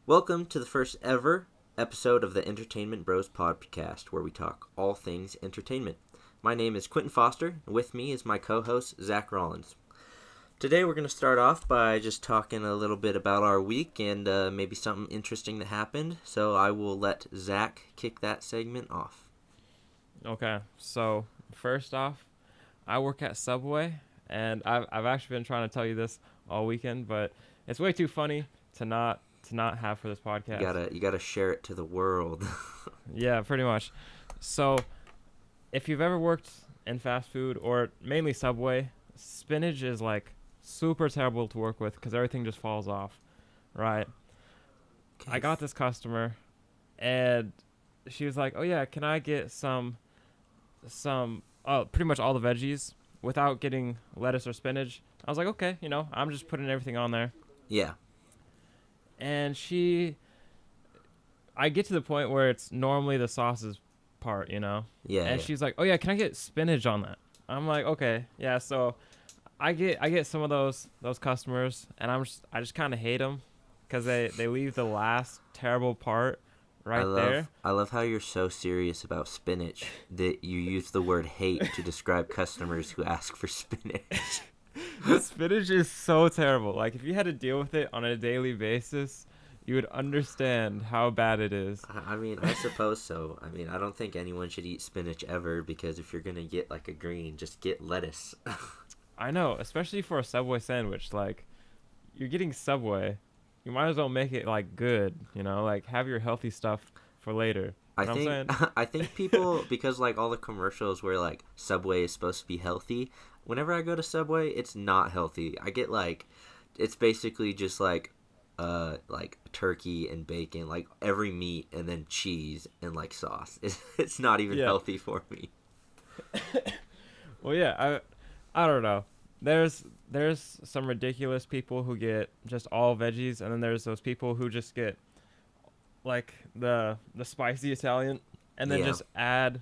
Welcome to the first ever episode of the Entertainment Bros podcast, where we talk all things entertainment. My name is Quentin Foster, and with me is my co-host, Zach Rollins. Today we're going to start off by just talking a little bit about our week and maybe something interesting that happened, so I will let Zach kick that segment off. Okay, so first off, I work at Subway, and I've actually been trying to tell you this all weekend, but it's way too funny to not have for this podcast. You gotta share it to the world. Yeah, pretty much. So, if you've ever worked in fast food or mainly Subway, spinach is like super terrible to work with because everything just falls off, right? Okay. I got this customer, and she was like, "Oh yeah, can I get pretty much all the veggies without getting lettuce or spinach?" I was like, "Okay, I'm just putting everything on there." Yeah. And I get to the point where it's normally the sauces part, Yeah. And she's like, "Oh yeah, can I get spinach on that?" I'm like, "Okay, yeah." So I get some of those customers, and I just kind of hate them because they leave the last terrible part there. I love how you're so serious about spinach that you use the word hate to describe customers who ask for spinach. The spinach is so terrible. Like, if you had to deal with it on a daily basis, you would understand how bad it is. I mean, I suppose so. I mean, I don't think anyone should eat spinach ever, because if you're going to get like a green, just get lettuce. I know, especially for a Subway sandwich. Like, you're getting Subway, you might as well make it like good, like have your healthy stuff for later. I think people, because like all the commercials where like Subway is supposed to be healthy, whenever I go to Subway, it's not healthy. I get it's basically just like turkey and bacon, like every meat, and then cheese and like sauce. It's not even healthy for me. Well, yeah, I don't know. There's some ridiculous people who get just all veggies, and then there's those people who just get like the spicy Italian, and then just add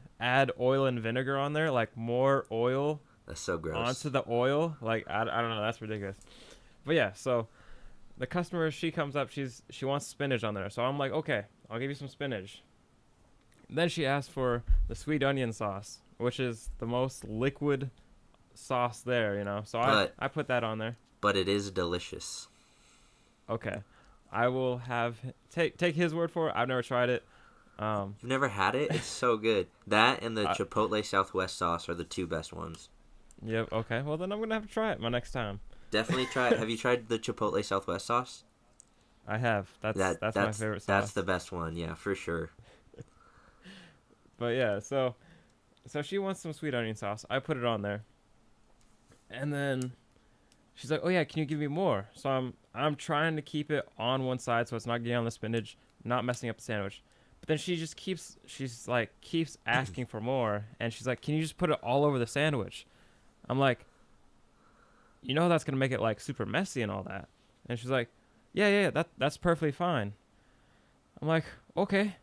oil and vinegar on there, like more oil. That's so gross. Onto the oil, like I don't know, that's ridiculous. But yeah, so the customer, she comes up, she wants spinach on there, so I'm like, okay, I'll give you some spinach. Then she asked for the sweet onion sauce, which is the most liquid sauce there, So I put that on there. But it is delicious. Okay, I will take his word for it. I've never tried it. You've never had it? It's so good. That and the Chipotle Southwest sauce are the two best ones. Yep. Okay. Well, then I'm gonna have to try it my next time. Definitely try it. Have you tried the Chipotle Southwest sauce? I have. That's my favorite sauce. That's the best one. Yeah, for sure. But yeah, so she wants some sweet onion sauce. I put it on there, and then she's like, "Oh yeah, can you give me more?" So I'm trying to keep it on one side so it's not getting on the spinach, not messing up the sandwich. But then she just keeps asking for more, and she's like, "Can you just put it all over the sandwich?" I'm like, that's gonna make it like super messy and all that. And she's like, yeah, that's perfectly fine. I'm like, okay.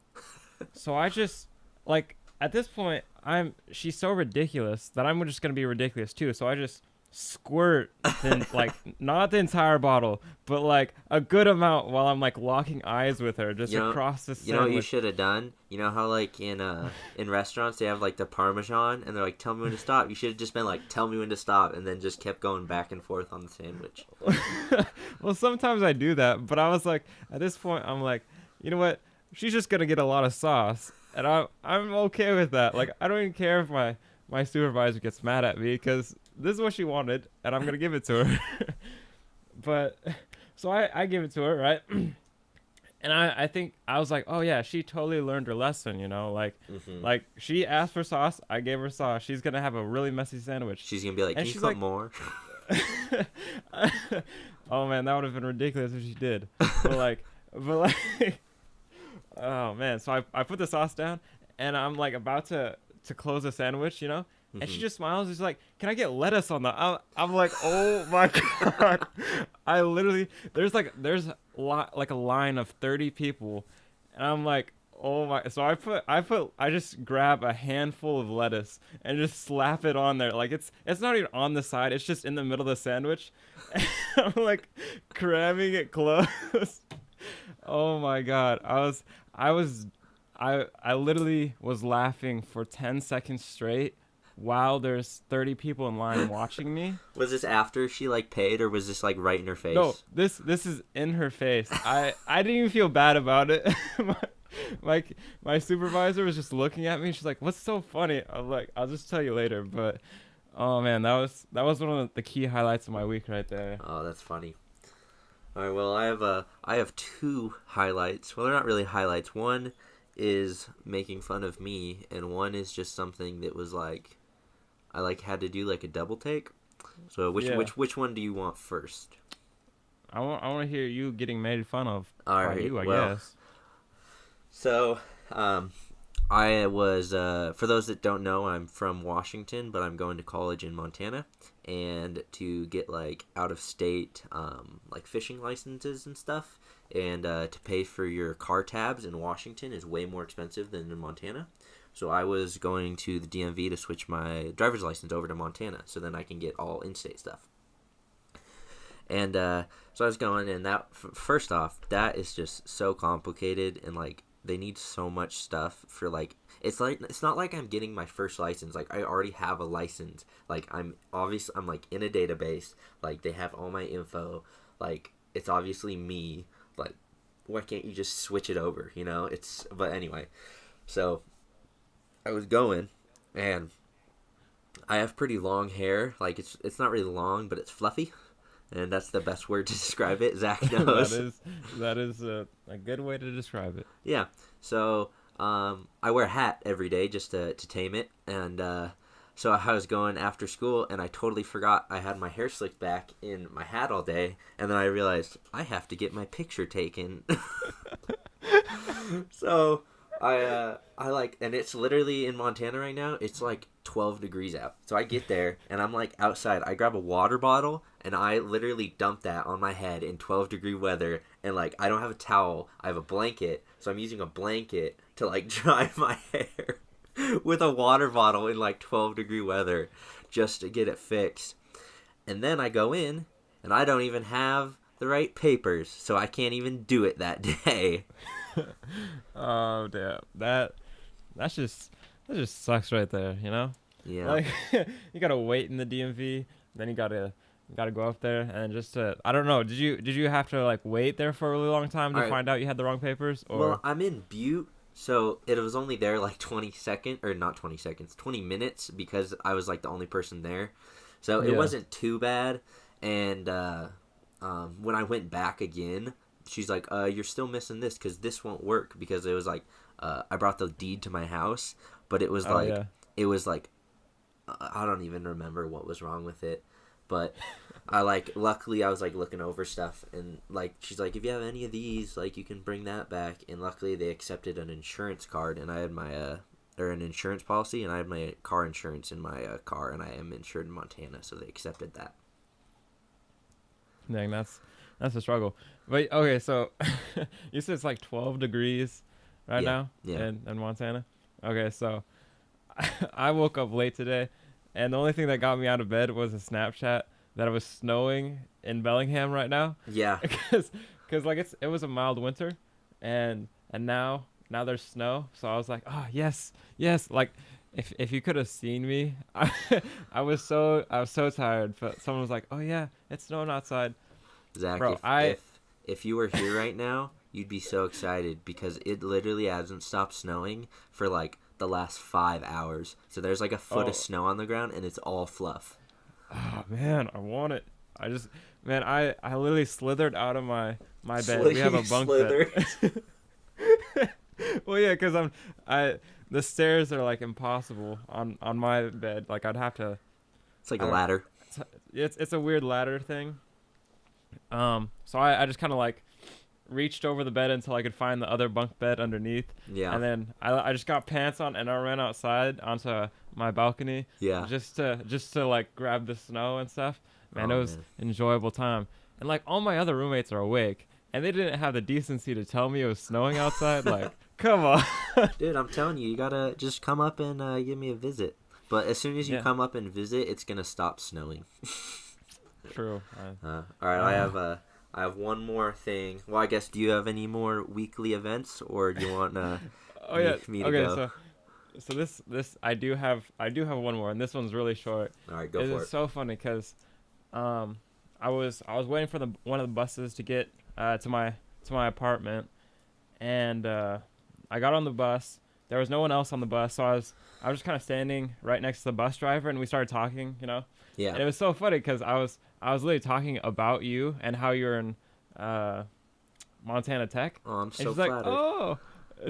So I just, like, at this point, she's so ridiculous that I'm just gonna be ridiculous too. So I just squirt not the entire bottle, but like a good amount while I'm like locking eyes with her just across the sandwich. You know what you should have done? You know how like in restaurants they have like the Parmesan and they're like, "Tell me when to stop." You should have just been like, "Tell me when to stop," and then just kept going back and forth on the sandwich. Well, sometimes I do that, but I was like, at this point, I'm like, you know what? She's just gonna get a lot of sauce, and I'm okay with that. Like, I don't even care if my supervisor gets mad at me, because this is what she wanted, and I'm going to give it to her. But, so I give it to her, right? And I think, I was like, oh yeah, she totally learned her lesson, Like, like, she asked for sauce, I gave her sauce. She's going to have a really messy sandwich. She's going to be like, "Can you put more?" Oh man, that would have been ridiculous if she did. But like, oh man. So I put the sauce down, and I'm like about to close the sandwich, and she just smiles. She's like, "Can I get lettuce on that?" I'm like, "Oh my god!" I literally, there's a line of 30 people, and I'm like, "Oh my!" So I just grab a handful of lettuce and just slap it on there. Like it's not even on the side. It's just in the middle of the sandwich. I'm like cramming it close. Oh my god. I literally was laughing for 10 seconds straight while there's 30 people in line watching me. Was this after she like paid, or was this like right in her No, face? this is in her face. I didn't even feel bad about it. my, my supervisor was just looking at me. She's like, "What's so funny?" I'm like, "I'll just tell you later." But oh man, that was one of the key highlights of my week right there. Oh, that's funny. All right, well, I have two highlights. Well, they're not really highlights. One is making fun of me, and one is just something that was like I like had to do like a double take. So Yeah. which one do you want first? I want to hear you getting made fun of All by right, you, I well, guess. so I was for those that don't know, I'm from Washington, but I'm going to college in Montana, and to get like out of state like fishing licenses and stuff, and to pay for your car tabs in Washington is way more expensive than in Montana. So I was going to the DMV to switch my driver's license over to Montana, so then I can get all in-state stuff. And so I was going, and that first off, that is just so complicated, and like they need so much stuff for like it's not like I'm getting my first license. Like I already have a license. Like I'm like in a database. Like they have all my info. Like it's obviously me. Like why can't you just switch it over? You know? But anyway, so I was going, and I have pretty long hair. Like it's not really long, but it's fluffy, and that's the best word to describe it. Zach knows. that is a good way to describe it. Yeah. So I wear a hat every day just to tame it, and so I was going after school, and I totally forgot I had my hair slicked back in my hat all day, and then I realized I have to get my picture taken. So I like, and it's literally in Montana right now. It's like 12 degrees out. So I get there, and I'm like outside. I grab a water bottle, and I literally dump that on my head in 12-degree weather. And like I don't have a towel. I have a blanket, so I'm using a blanket to like dry my hair with a water bottle in like 12-degree weather just to get it fixed. And then I go in, and I don't even have the right papers, so I can't even do it that day. Oh damn, that just sucks right there. You know, Yeah. like you gotta wait in the DMV, then you gotta go up there and just I don't know. Did you have to like wait there for a really long time to All right. find out you had the wrong papers? Or Well, I'm in Butte, so it was only there like 20 seconds, 20 minutes, because I was like the only person there. So it Yeah. wasn't too bad. And when I went back again, she's like, you're still missing this because this won't work, because it was like I brought the deed to my house, but it was like yeah. it was like I don't even remember what was wrong with it, but I like luckily I was like looking over stuff, and like she's like, if you have any of these, like you can bring that back, and luckily they accepted an insurance card, and I had my or an insurance policy, and I had my car insurance in my car, and I am insured in Montana, so they accepted that. Dang, that's a struggle. But okay, so you said it's like 12 degrees right now Yeah. in Montana. Okay, so I woke up late today, and the only thing that got me out of bed was a Snapchat that it was snowing in Bellingham right now. Yeah. Because like it was a mild winter, and now there's snow. So I was like, oh yes, like if you could have seen me, I was so tired. But someone was like, oh yeah, it's snowing outside. Zach, Bro, if you were here right now, you'd be so excited, because it literally hasn't stopped snowing for like the last 5 hours. So there's like a foot of snow on the ground, and it's all fluff. Oh man, I want it. I literally slithered out of my bed. We have a bunk bed. Well, yeah, because the stairs are like impossible on my bed. Like I'd have to. It's like a ladder. It's a weird ladder thing. So I just kind of like reached over the bed until I could find the other bunk bed underneath. Yeah. And then I just got pants on, and I ran outside onto my balcony. Yeah. Just to like grab the snow and stuff. Man, Oh, it was man. an enjoyable time. And like all my other roommates are awake, and they didn't have the decency to tell me it was snowing outside. Like, come on. Dude, I'm telling you, you gotta just come up and give me a visit. But as soon as you Yeah. come up and visit, it's gonna stop snowing. True. All right, I have one more thing. Well, I guess, do you have any more weekly events, or do you want Oh yeah. me to Okay. go? So this I do have one more, and this one's really short. All right, go It for is it. so funny because I was waiting for one of the buses to get to my apartment, and I got on the bus. There was no one else on the bus, so I was just kind of standing right next to the bus driver, and we started talking, Yeah. And it was so funny because I was literally talking about you and how you're in Montana Tech, Oh, I'm and so she's like, flattered. oh,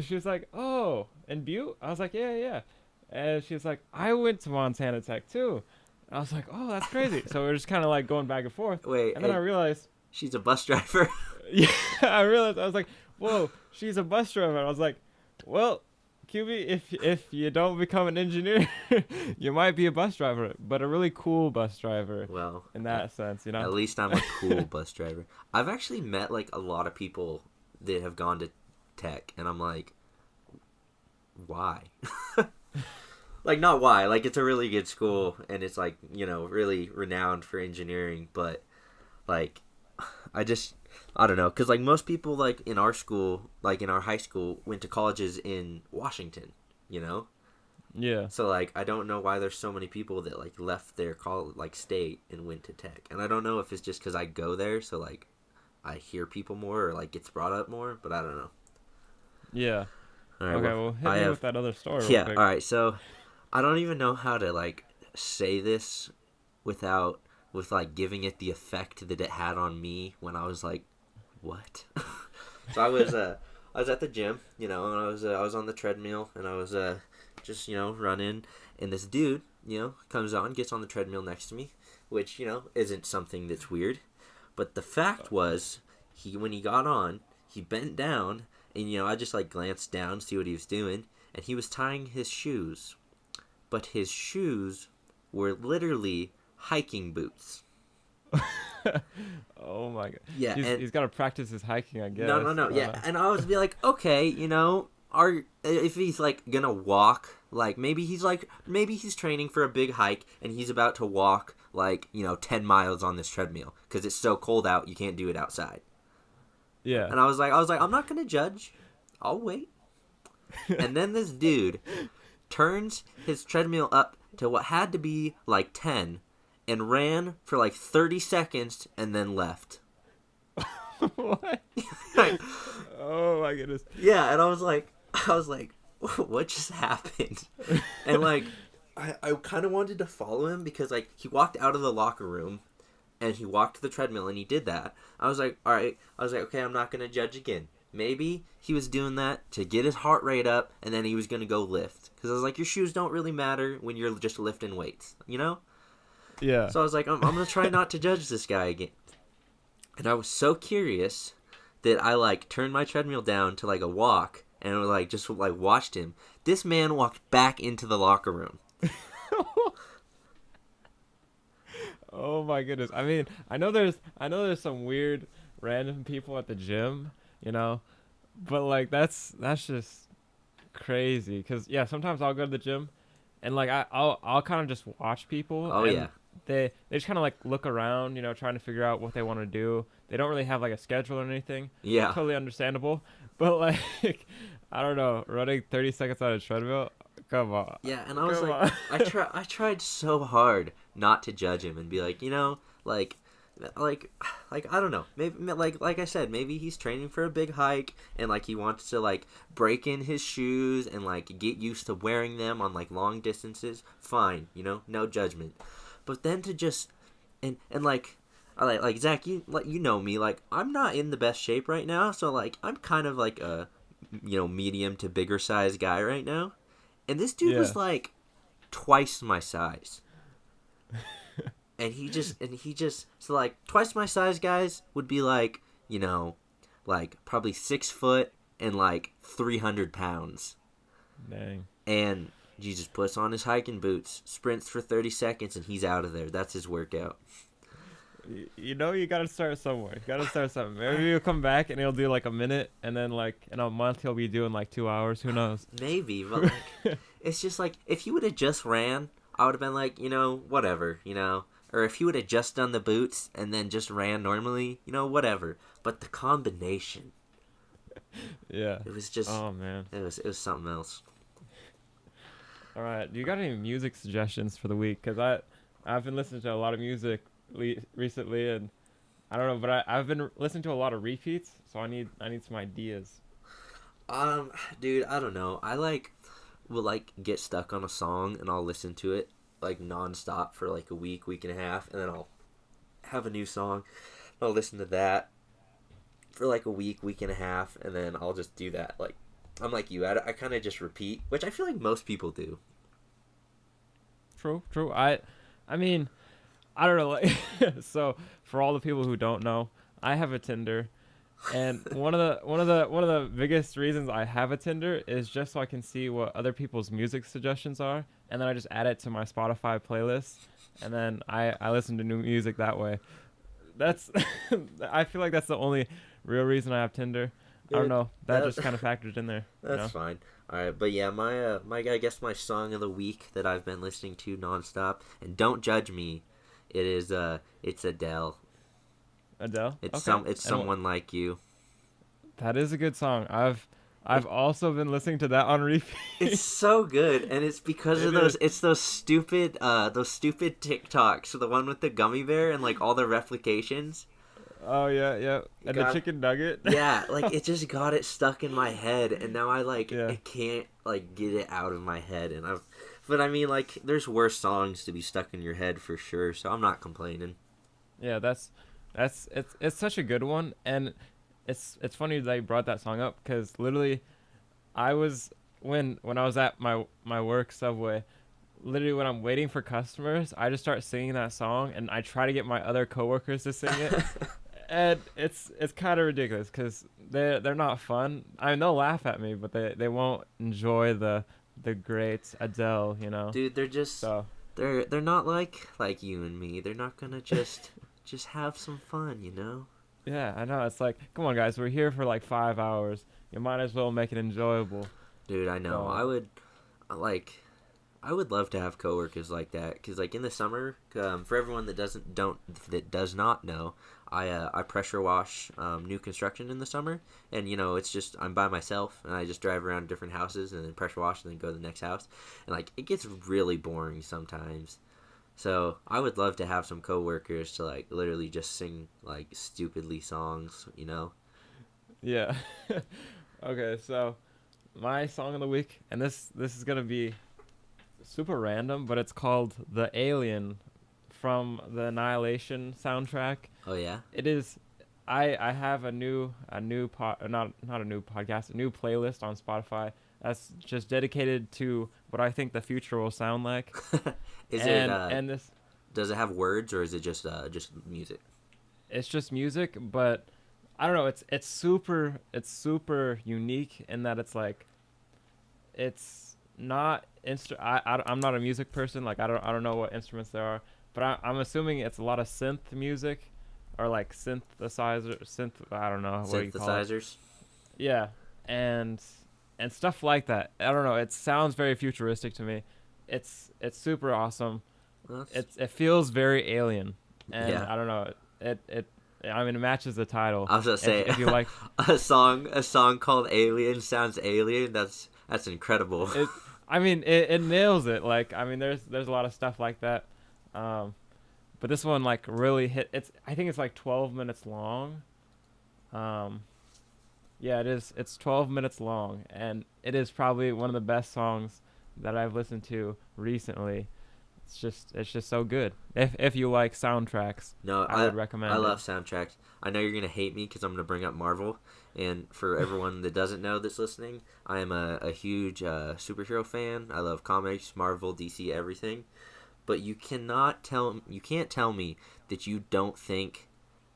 she was like, oh, in Butte. I was like, yeah, yeah, and she's like, I went to Montana Tech too. I was like, oh, that's crazy. So we're just kind of like going back and forth, Wait, and then I realized, she's a bus driver? yeah, I was like, whoa, she's a bus driver. I was like, well, QB, if you don't become an engineer, you might be a bus driver, but a really cool bus driver Well, in that sense, at least I'm a cool bus driver. I've actually met like a lot of people that have gone to tech, and I'm like, why? Like, not why. Like, it's a really good school, and it's like, really renowned for engineering, but like, I just, I don't know, because like most people like in our school, like in our high school, went to colleges in Washington, you know. Yeah, So like, I don't know why there's so many people that like left their state and went to tech, and I don't know if it's just because I go there, so like I hear people more or like gets brought up more, but I don't know. yeah. All right, Okay, well, well, hit I me have with that other story real yeah. quick. All right, so I don't even know how to like say this without with like giving it the effect that it had on me when I was like, what? So I was at the gym, and I was on the treadmill, and I was just running, and this dude comes on, gets on the treadmill next to me, which isn't something that's weird, but the fact was when he got on, he bent down, and I just like glanced down to see what he was doing, and he was tying his shoes, but his shoes were literally hiking boots. Oh my god. Yeah, and He's got to practice his hiking, I guess. no, yeah, and I was be like, okay, if he's like gonna walk, like maybe he's training for a big hike and he's about to walk like 10 miles on this treadmill because it's so cold out you can't do it outside. Yeah. And I was like, I'm not gonna judge, I'll wait. And then this dude turns his treadmill up to what had to be like 10 and ran for like 30 seconds and then left. What? Like, Oh my goodness. yeah, and I was like, what just happened? And like, I kind of wanted to follow him because like he walked out of the locker room and he walked to the treadmill and he did that. I was like, all right. I was like, okay, I'm not gonna judge again. Maybe he was doing that to get his heart rate up and then he was gonna go lift. Because I was like, your shoes don't really matter when you're just lifting weights, Yeah. So I was like, I'm gonna try not to judge this guy again. And I was so curious that I like turned my treadmill down to like a walk and like just like watched him. This man walked back into the locker room. Oh my goodness. I mean, I know there's some weird random people at the gym, but like that's just crazy cuz yeah, sometimes I'll go to the gym and like I'll kind of just watch people Oh and yeah. they just kind of like look around, trying to figure out what they want to do. They don't really have like a schedule or anything. Yeah. Totally understandable. But like I don't know, running 30 seconds on a treadmill, come on. Yeah, and I was Come like, on. I tried so hard not to judge him and be like, like I don't know, maybe like I said, maybe he's training for a big hike and like he wants to like break in his shoes and like get used to wearing them on like long distances. Fine, no judgment. But then to just and like I like Zach, you know me, like I'm not in the best shape right now, so like I'm kind of like a medium to bigger size guy right now. And this dude was Yeah. like twice my size. and he just so like twice my size guys would be like, like probably 6 foot and like 300 pounds. Dang. And he just puts on his hiking boots, sprints for 30 seconds, and he's out of there. That's his workout. You gotta start somewhere. You gotta start something. Maybe he'll come back and he'll do like a minute, and then like in a month he'll be doing like 2 hours. Who knows? Maybe, but like, it's just like if he would have just ran, I would have been like, whatever, or if he would have just done the boots and then just ran normally, whatever. But the combination, Yeah. it was just, Oh man. it was something else. All right. Do you got any music suggestions for the week? Cause I've been listening to a lot of music recently, and I don't know, but I've been listening to a lot of repeats, so I need some ideas. Dude, I don't know. Will get stuck on a song and I'll listen to it like nonstop for like a week and a half, and then I'll have a new song. I'll listen to that for like a week and a half, and then I'll just do that. Like, I'm like you. I kind of just repeat, which I feel like most people do. True. I mean, I don't know. Like, so for all the people who don't know, I have a Tinder, and one of the biggest reasons I have a Tinder is just so I can see what other people's music suggestions are, and then I just add it to my Spotify playlist, and then I listen to new music that way. That's I feel like that's the only real reason I have Tinder. I don't know. That just kind of factored in there. That's fine. All right, but yeah, my I guess my song of the week that I've been listening to nonstop, and don't judge me, it's Adele. Adele. It's okay. it's Someone Like You. That is a good song. I've also been listening to that on repeat. It's so good, and it's because of those. It's those stupid TikToks. So the one with the gummy bear and like all the replications. Oh yeah. And the chicken nugget. Yeah, like it just got it stuck in my head, and now I can't get it out of my head, but I mean, like, there's worse songs to be stuck in your head for sure, so I'm not complaining. Yeah, it's such a good one, and it's funny that you brought that song up, because literally, I was when I was at my work subway, literally when I'm waiting for customers, I just start singing that song, and I try to get my other coworkers to sing it. And it's kind of ridiculous because they're not fun. I mean, they'll laugh at me, but they won't enjoy the great Adele, Dude, they're just they're not like you and me. They're not gonna just have some fun, Yeah, I know. It's like, come on, guys, we're here for like 5 hours. You might as well make it enjoyable. Dude, I know. I would love to have coworkers like that, because like in the summer, for everyone that does not know, I pressure wash new construction in the summer, and it's just I'm by myself, and I just drive around different houses and then pressure wash and then go to the next house, and like it gets really boring sometimes. So I would love to have some coworkers to like literally just sing like stupidly songs, Yeah. Okay, so my song of the week, and this is gonna be super random, but it's called "The Alien" from the Annihilation soundtrack. Oh yeah. It is. I have a new not a new podcast, a new playlist on Spotify that's just dedicated to what I think the future will sound like. Does it have words, or is it just music? It's just music, but I don't know. It's super unique in that it's like, it's not I'm not a music person. Like I don't know what instruments there are, but I'm assuming it's a lot of synth music, or like synthesizer. I don't know what you call it. Synthesizers. Yeah, and stuff like that. I don't know. It sounds very futuristic to me. It's super awesome. Well, it feels very alien, and yeah. I don't know. It matches the title. I was gonna say, if you like a song called "Alien" sounds alien. That's incredible. It nails it. Like, I mean, there's a lot of stuff like that, but this one like really hit. I think it's like 12 minutes long. Yeah, it is. It's 12 minutes long, and it is probably one of the best songs that I've listened to recently. It's just so good. If you like soundtracks, no, I would recommend it. I love soundtracks. I know you're gonna hate me because I'm gonna bring up Marvel, and for everyone that doesn't know that's listening, I am a huge superhero fan. I love comics, Marvel, DC, everything. But you can't tell me that you don't think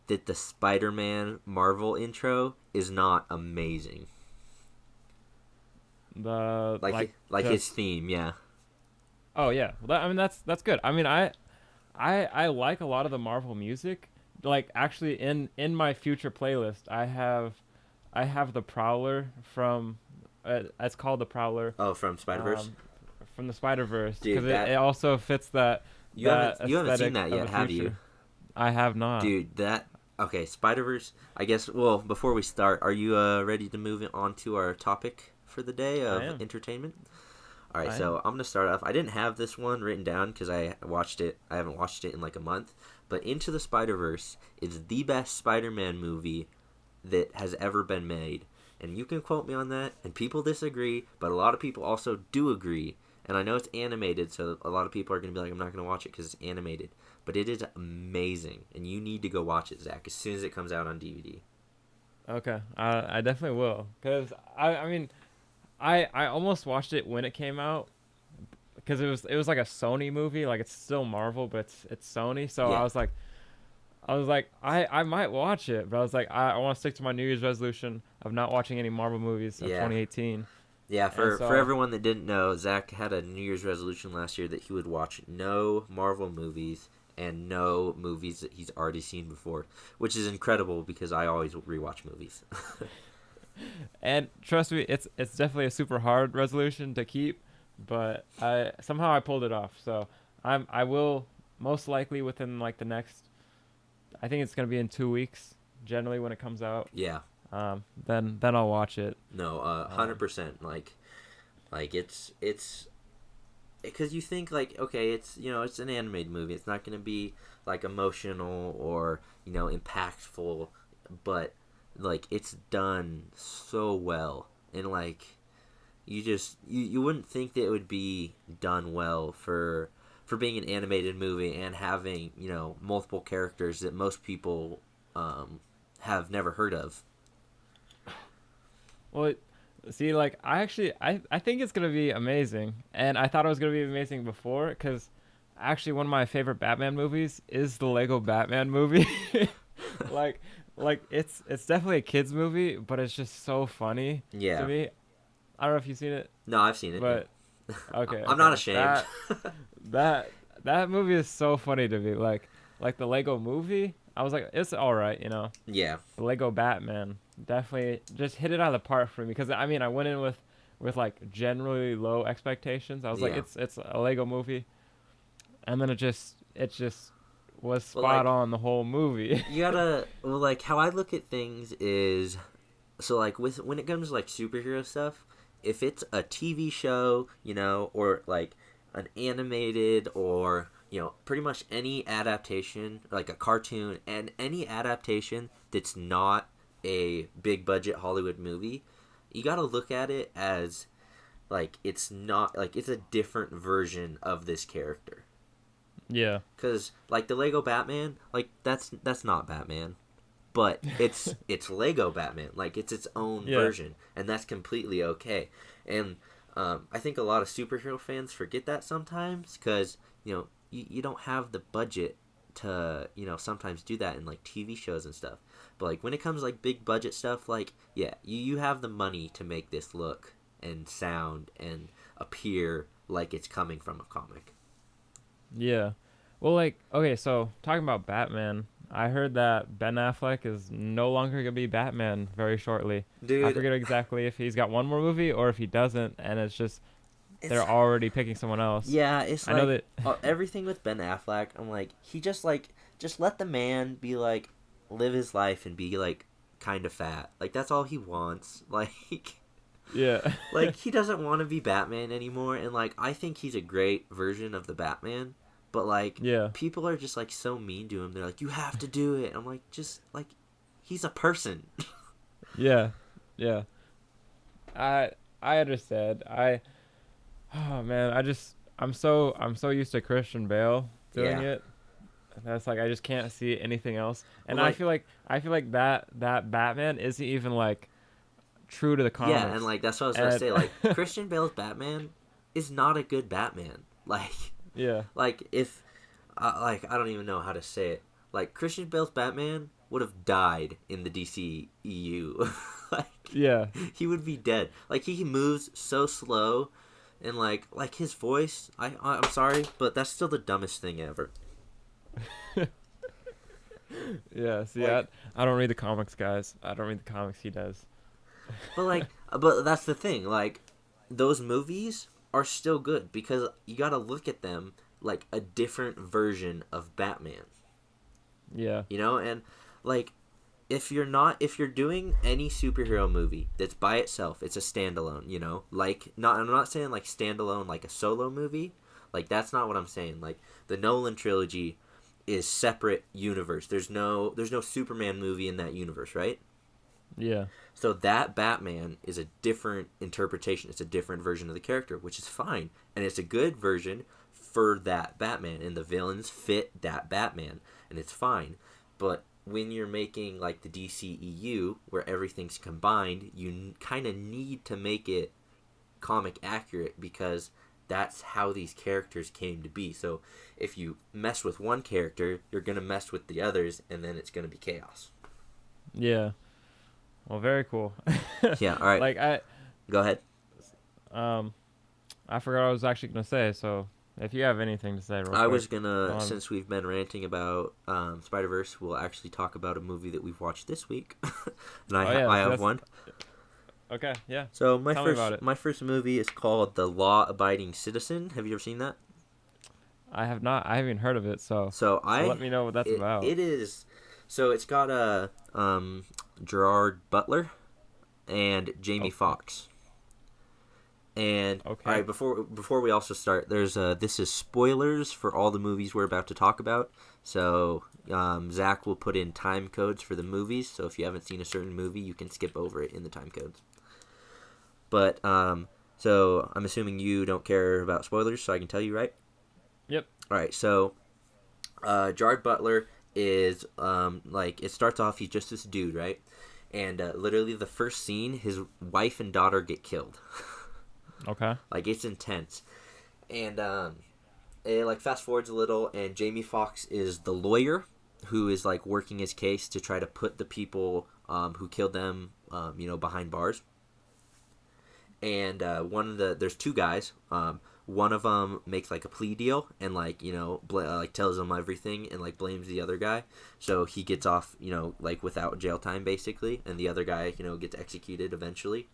that the Spider-Man Marvel intro is not amazing. His theme, yeah. Oh yeah, well, that's good. I mean, I like a lot of the Marvel music. Like, actually, in my future playlist, I have the Prowler from. It's called the Prowler. Oh, from Spider-Verse. From the Spider-Verse, because it also fits that that you haven't seen aesthetic that of yet, a have you? future. I have not. Dude, okay, Spider-Verse, I guess, well, before we start, are you ready to move on to our topic for the day I of am. entertainment? All right, I so am. I'm going to start off. I didn't have this one written down because I haven't watched it in like a month, but Into the Spider-Verse is the best Spider-Man movie that has ever been made. And you can quote me on that, and people disagree, but a lot of people also do agree. And I know it's animated, so a lot of people are going to be like, I'm not going to watch it because it's animated. But it is amazing, and you need to go watch it, Zach, as soon as it comes out on DVD. Okay. I definitely will. Because, I mean, I almost watched it when it came out. Because it was like a Sony movie. Like, it's still Marvel, but it's Sony. So Yeah. I might watch it. But I was like, I want to stick to my New Year's resolution of not watching any Marvel movies of Yeah. 2018. Yeah, And for so, everyone that didn't know, Zach had a New Year's resolution last year that he would watch no Marvel movies and no movies that he's already seen before, which is incredible because I always rewatch movies. and trust me, it's definitely a super hard resolution to keep, but I pulled it off. So I will most likely within like the next, I think it's gonna be in 2 weeks generally when it comes out. Yeah. Then I'll watch it. No, Um, 100%. Like it's because you think like, okay, it's an animated movie. It's not going to be like emotional or impactful, but like it's done so well, and like you wouldn't think that it would be done well for being an animated movie and having multiple characters that most people have never heard of. well, see, like I think it's gonna be amazing, and I thought it was gonna be amazing before, because actually one of my favorite Batman movies is the Lego Batman movie. like like it's definitely a kids movie, but it's just so funny to Yeah. me. I don't know if you've seen it, No, I've seen it. Yeah. but okay, I'm not okay. ashamed. That that movie is so funny to me. Like the Lego movie, I was like, it's all right, you know. Yeah. The Lego Batman definitely just hit it out of the park for me, because I mean I went in with like generally low expectations. I was like, Yeah. it's a Lego movie, and then it just was Well, spot like, on the whole movie. you gotta, well, like, how I look at things is, so, like, when it comes to, like, superhero stuff, if it's a TV show, or, like, an animated or, pretty much any adaptation, like a cartoon, and any adaptation that's not a big budget Hollywood movie, you gotta look at it as, like, it's not, like, it's a different version of this character. Yeah. Because, like, the Lego Batman, like, that's not Batman. But it's Lego Batman. Like, it's its own Yeah. version. And that's completely okay. And I think a lot of superhero fans forget that sometimes. Because, you don't have the budget to, sometimes do that in, like, TV shows and stuff. But, like, when it comes to, like, big budget stuff, like, yeah, you have the money to make this look and sound and appear like it's coming from a comic. Yeah. Well, like, okay, so talking about Batman, I heard that Ben Affleck is no longer gonna be Batman very shortly. I Dude, forget exactly if he's got one more movie or if he doesn't, and it's just it's they're already picking someone else. yeah, it's I know like that. everything with Ben Affleck. I'm like, he just let the man be like, live his life and be like kind of fat. Like that's all he wants. Yeah. Like he doesn't want to be Batman anymore. And like I think he's a great version of the Batman. But like Yeah. people are just like so mean to him. They're like, you have to do it. I'm like, just like he's a person. Yeah. Yeah. I understand. Oh man, I'm so used to Christian Bale doing Yeah. it. That's like I just can't see anything else. And Well, I like, feel like that Batman isn't even like true to the comics. yeah, and like that's what I was gonna And say. Like Christian Bale's Batman is not a good Batman. yeah. Like if like I don't even know how to say it. Like Christian Bale's Batman would have died in the DC EU. Like Yeah. he would be dead. Like he moves so slow, and like his voice. I'm sorry, but that's still the dumbest thing ever. Yeah, see, Like, I don't read the comics, guys. I don't read the comics. He does. but like, but that's the thing. Like those movies are still good because you got to look at them like a different version of Batman. Yeah. You know, and like if you're doing any superhero movie that's by itself, it's a standalone, you know? Like I'm not saying like standalone like a solo movie. Like that's not what I'm saying. Like the Nolan trilogy is separate universe. There's no Superman movie in that universe, right? Yeah. So that Batman is a different interpretation. It's a different version of the character, which is fine. And it's a good version for that Batman. And the villains fit that Batman. And it's fine. But when you're making like the DCEU, where everything's combined, you kind of need to make it comic accurate because that's how these characters came to be. So if you mess with one character, you're going to mess with the others, and then it's going to be chaos. Yeah. Well, very cool. Yeah, all right. Like Go ahead. I forgot what I was actually gonna say. So if you have anything to say, real I quick, was gonna, since we've been ranting about Spider-Verse, we'll actually talk about a movie that we've watched this week, and I have one. Okay, yeah. So Tell me about it. my first movie is called The Law-Abiding Citizen. Have you ever seen that? I have not. I haven't even heard of it. So let me know what that's about. It is. So it's got Gerard Butler and Jamie Foxx. And okay. All right, before we also start, there's this is spoilers for all the movies we're about to talk about. So Zach will put in time codes for the movies. So if you haven't seen a certain movie, you can skip over it in the time codes. But so I'm assuming you don't care about spoilers, so I can tell you, right? Yep. All right. So Gerard Butler is like, it starts off, he's just this dude, right? And literally the first scene, his wife and daughter get killed. Okay. Like, it's intense. And it like fast forwards a little, and Jamie Foxx is the lawyer who is like working his case to try to put the people who killed them behind bars. And there's two guys. One of them makes like a plea deal and like like tells them everything and like blames the other guy, so he gets off like without jail time basically, and the other guy gets executed eventually.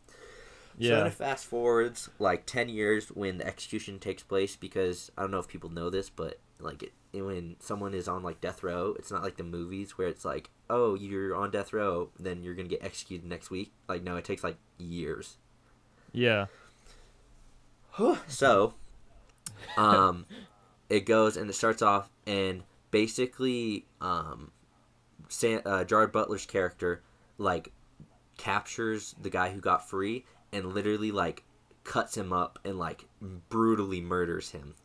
Yeah. So then it fast forwards like 10 years when the execution takes place, because I don't know if people know this, but like when someone is on like death row, it's not like the movies where it's like, oh, you're on death row, then you're gonna get executed next week. Like, no, it takes like years. Yeah. So it goes and it starts off, and basically Gerard Butler's character like captures the guy who got free and literally like cuts him up and like brutally murders him.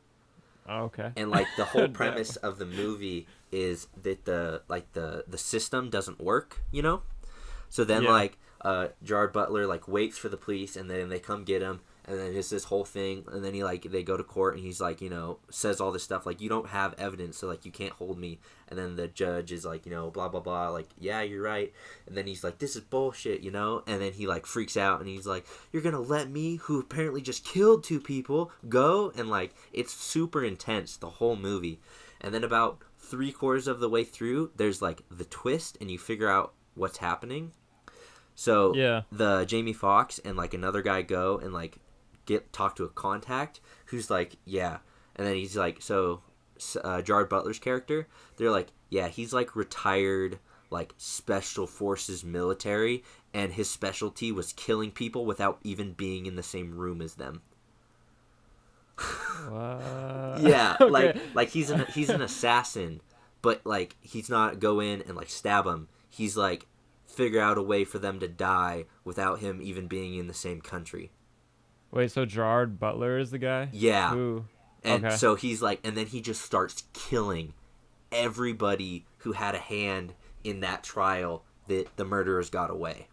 Oh, okay. And like the whole premise of the movie is that the system doesn't work, So then like Gerard Butler like waits for the police, and then they come get him, and then it's this whole thing, and then they go to court, and he's like, says all this stuff like, you don't have evidence, so like you can't hold me. And then the judge is like, blah blah blah, like, yeah, you're right. And then he's like, this is bullshit, and then he like freaks out, and he's like, you're gonna let me, who apparently just killed two people, go? And like, it's super intense, the whole movie. And then about 3/4 of the way through, there's like the twist, and you figure out what's happening. So yeah, the Jamie Foxx and like another guy go and like talk to a contact who's like, yeah. And then he's like, so Gerard Butler's character, they're like, yeah, he's like retired like special forces military, and his specialty was killing people without even being in the same room as them. Yeah, okay. like he's an assassin, but like he's not go in and like stab him. He's like figure out a way for them to die without him even being in the same country. Wait, so Gerard Butler is the guy? Yeah. Ooh. And okay. So he's like, and then he just starts killing everybody who had a hand in that trial that the murderers got away.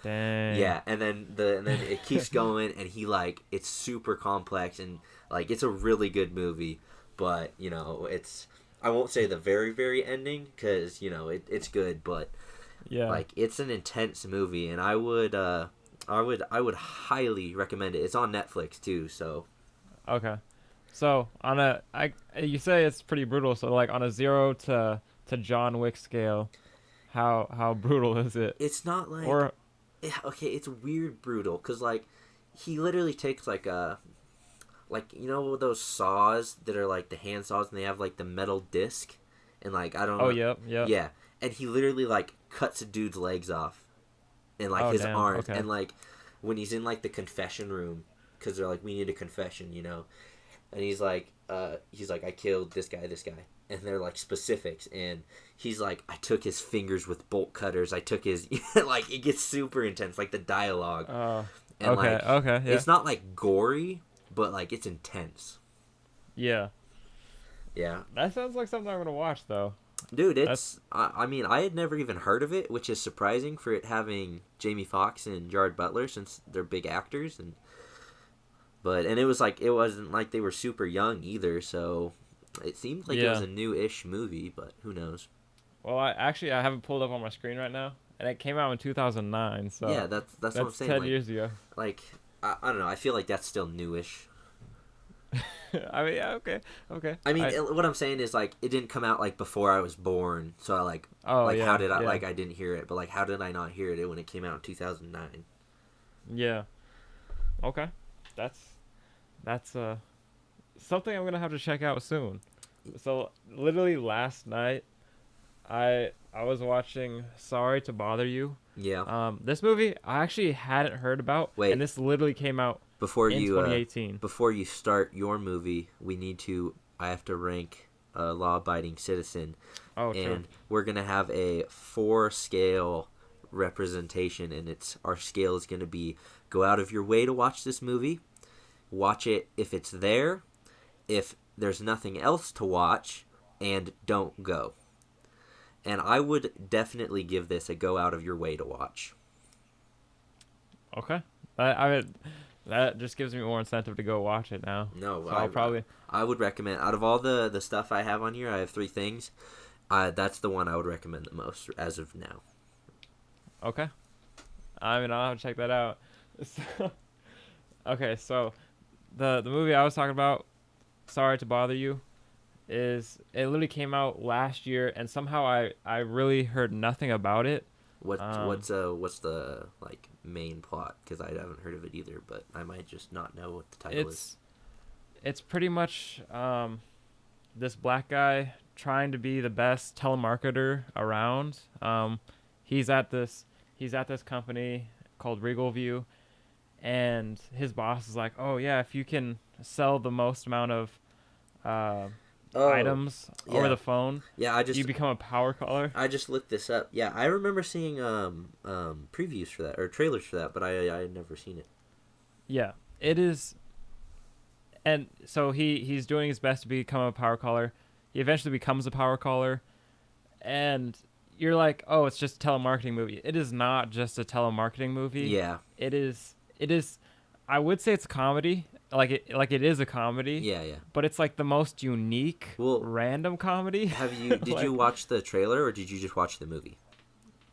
Dang. Yeah, and then it keeps going, and he like, it's super complex, and like it's a really good movie, but it's, I won't say the very very ending, because it's good, but yeah, like it's an intense movie, and I would highly recommend it. It's on Netflix too, so. Okay. So you say it's pretty brutal. So like on a 0 to John Wick scale, how brutal is it? It's not like, okay, it's weird brutal, because like he literally takes like like, you know those saws that are like the hand saws and they have like the metal disc, and like I don't Oh, know. yep, yep. Yeah, and he literally like cuts a dude's legs off, and like Oh, his damn. arms, Okay. and like when he's in like the confession room, because they're like, we need a confession, you know, and he's like, I killed this guy, and they're like specifics, and he's like, I took his fingers with bolt cutters, I took his like it gets super intense, like the dialogue, and Okay, like okay, yeah. it's not like gory, but like it's intense. Yeah. Yeah, That sounds like something I'm going to watch, though. dude, That's, it's I mean I had never even heard of it, which is surprising for it having Jamie Foxx and Jared Butler since they're big actors, and it was like it wasn't like they were super young either, so it seemed like it was yeah. a new-ish movie, but who knows? Well, I haven't pulled up on my screen right now, and it came out in 2009, so Yeah, that's what I'm that's saying. 10 Like, years ago. like I don't know. I feel like that's still newish. I mean, yeah, okay, okay. I mean, what I'm saying is like it didn't come out like before I was born, so I Oh, like how yeah, did I yeah, like I didn't hear it, but like how did I not hear it when it came out in 2009? yeah. Okay, that's something I'm gonna have to check out soon. So literally last night, I was watching Sorry to Bother You. Yeah. This movie I actually hadn't heard about, Wait, and this literally came out before in you 2018. before you start your movie, I have to rank a law-abiding citizen, Oh, true. and we're gonna have a 4 scale representation, and our scale is gonna be go out of your way to watch this movie, watch it if it's there, if there's nothing else to watch, and don't go. And I would definitely give this a go out of your way to watch. Okay. That just gives me more incentive to go watch it now. No, So I'll probably. I would recommend, out of all the stuff I have on here, I have 3 things. That's the one I would recommend the most as of now. Okay. I mean, I'll have to check that out. So, okay, so the movie I was talking about, Sorry to Bother You, it literally came out last year, and somehow I really heard nothing about it. What's the like main plot? Because I haven't heard of it either, but I might just not know what the title is. It's pretty much this black guy trying to be the best telemarketer around. He's at this company called Regal View, and his boss is like, "Oh yeah, if you can sell the most amount of items over the phone, yeah, you become a power caller." I just looked this up. Yeah, I remember seeing previews for that or trailers for that, but I had never seen it. Yeah, it is. And so he's doing his best to become a power caller. He eventually becomes a power caller, and you're like, oh, it's just a telemarketing movie. It is not just a telemarketing movie. Yeah. It is. I would say it's a comedy. Like it is a comedy. Yeah, yeah. But it's like the most unique, random comedy. Did you watch the trailer or did you just watch the movie?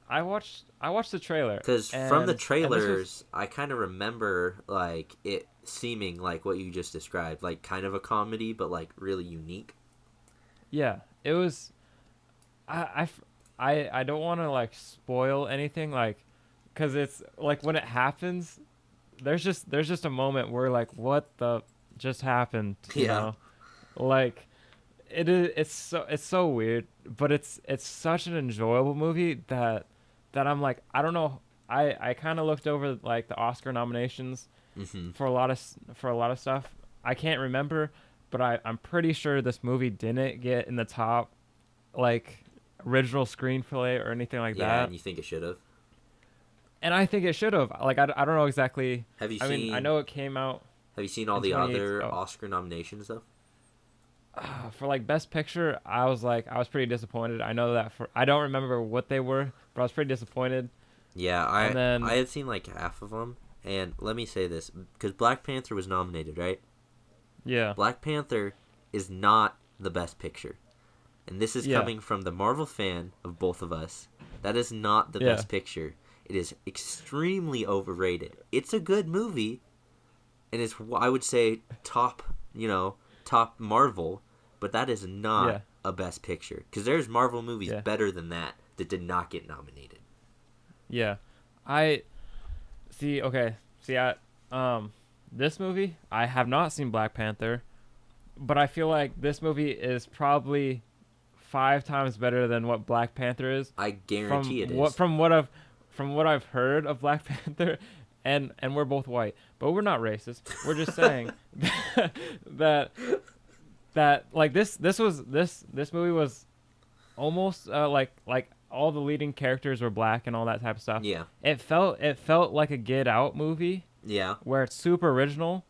I watched the trailer. Because from the trailers, I kind of remember like it seeming like what you just described, like kind of a comedy, but like really unique. Yeah, it was. I don't want to like spoil anything, like, because it's like when it happens, there's just a moment where like what the just happened, you know, like it's so weird, but it's such an enjoyable movie that I'm like, I don't know, I kind of looked over like the Oscar nominations for a lot of stuff. I can't remember, but I'm pretty sure this movie didn't get in the top like original screenplay or anything like that. Yeah, and you think it should have? And I think it should have. Like, I don't know exactly. Have you I seen? mean, I know it came out. Have you seen all the other Oscar nominations though? For like Best Picture, I was pretty disappointed. I know that I don't remember what they were, but I was pretty disappointed. Yeah, I had seen like half of them, and let me say this, because Black Panther was nominated, right? Yeah. Black Panther is not the best picture. And this is coming from the Marvel fan of both of us. That is not the best picture. It is extremely overrated. It's a good movie, and it's, I would say, top Marvel, but that is not a best picture. Because there's Marvel movies better than that did not get nominated. Yeah. I this movie, I have not seen Black Panther, but I feel like this movie is probably 5 times better than what Black Panther is. I guarantee it what is. from what I've heard of Black Panther, and we're both white, but we're not racist. We're just saying that like this movie was almost like all the leading characters were black and all that type of stuff. Yeah. It felt like a Get Out movie Yeah. where it's super original,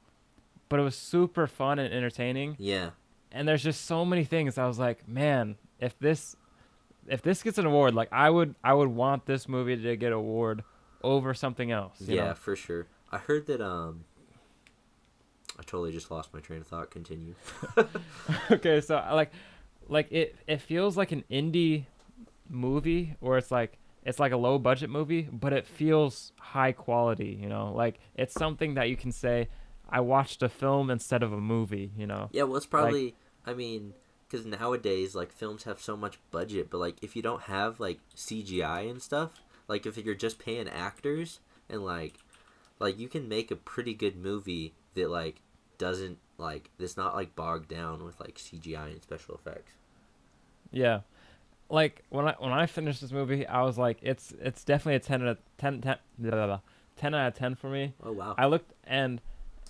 but it was super fun and entertaining. Yeah. And there's just so many things. I was like, man, if this gets an award, like I would want this movie to get an award over something else. You know? For sure. I heard that I totally just lost my train of thought. Continue. Okay, so like it feels like an indie movie, or it's like a low budget movie, but it feels high quality, you know? Like it's something that you can say I watched a film instead of a movie, you know? Yeah, well, it's probably, I mean, because nowadays, like, films have so much budget, but, like, if you don't have, like, CGI and stuff, like, if you're just paying actors, and, like, you can make a pretty good movie that, like, doesn't, like, that's not, like, bogged down with, like, CGI and special effects. Yeah. Like, when I finished this movie, I was like, it's definitely a 10 out of 10, 10, blah, blah, blah, 10 out of 10 for me. Oh, wow. I looked, and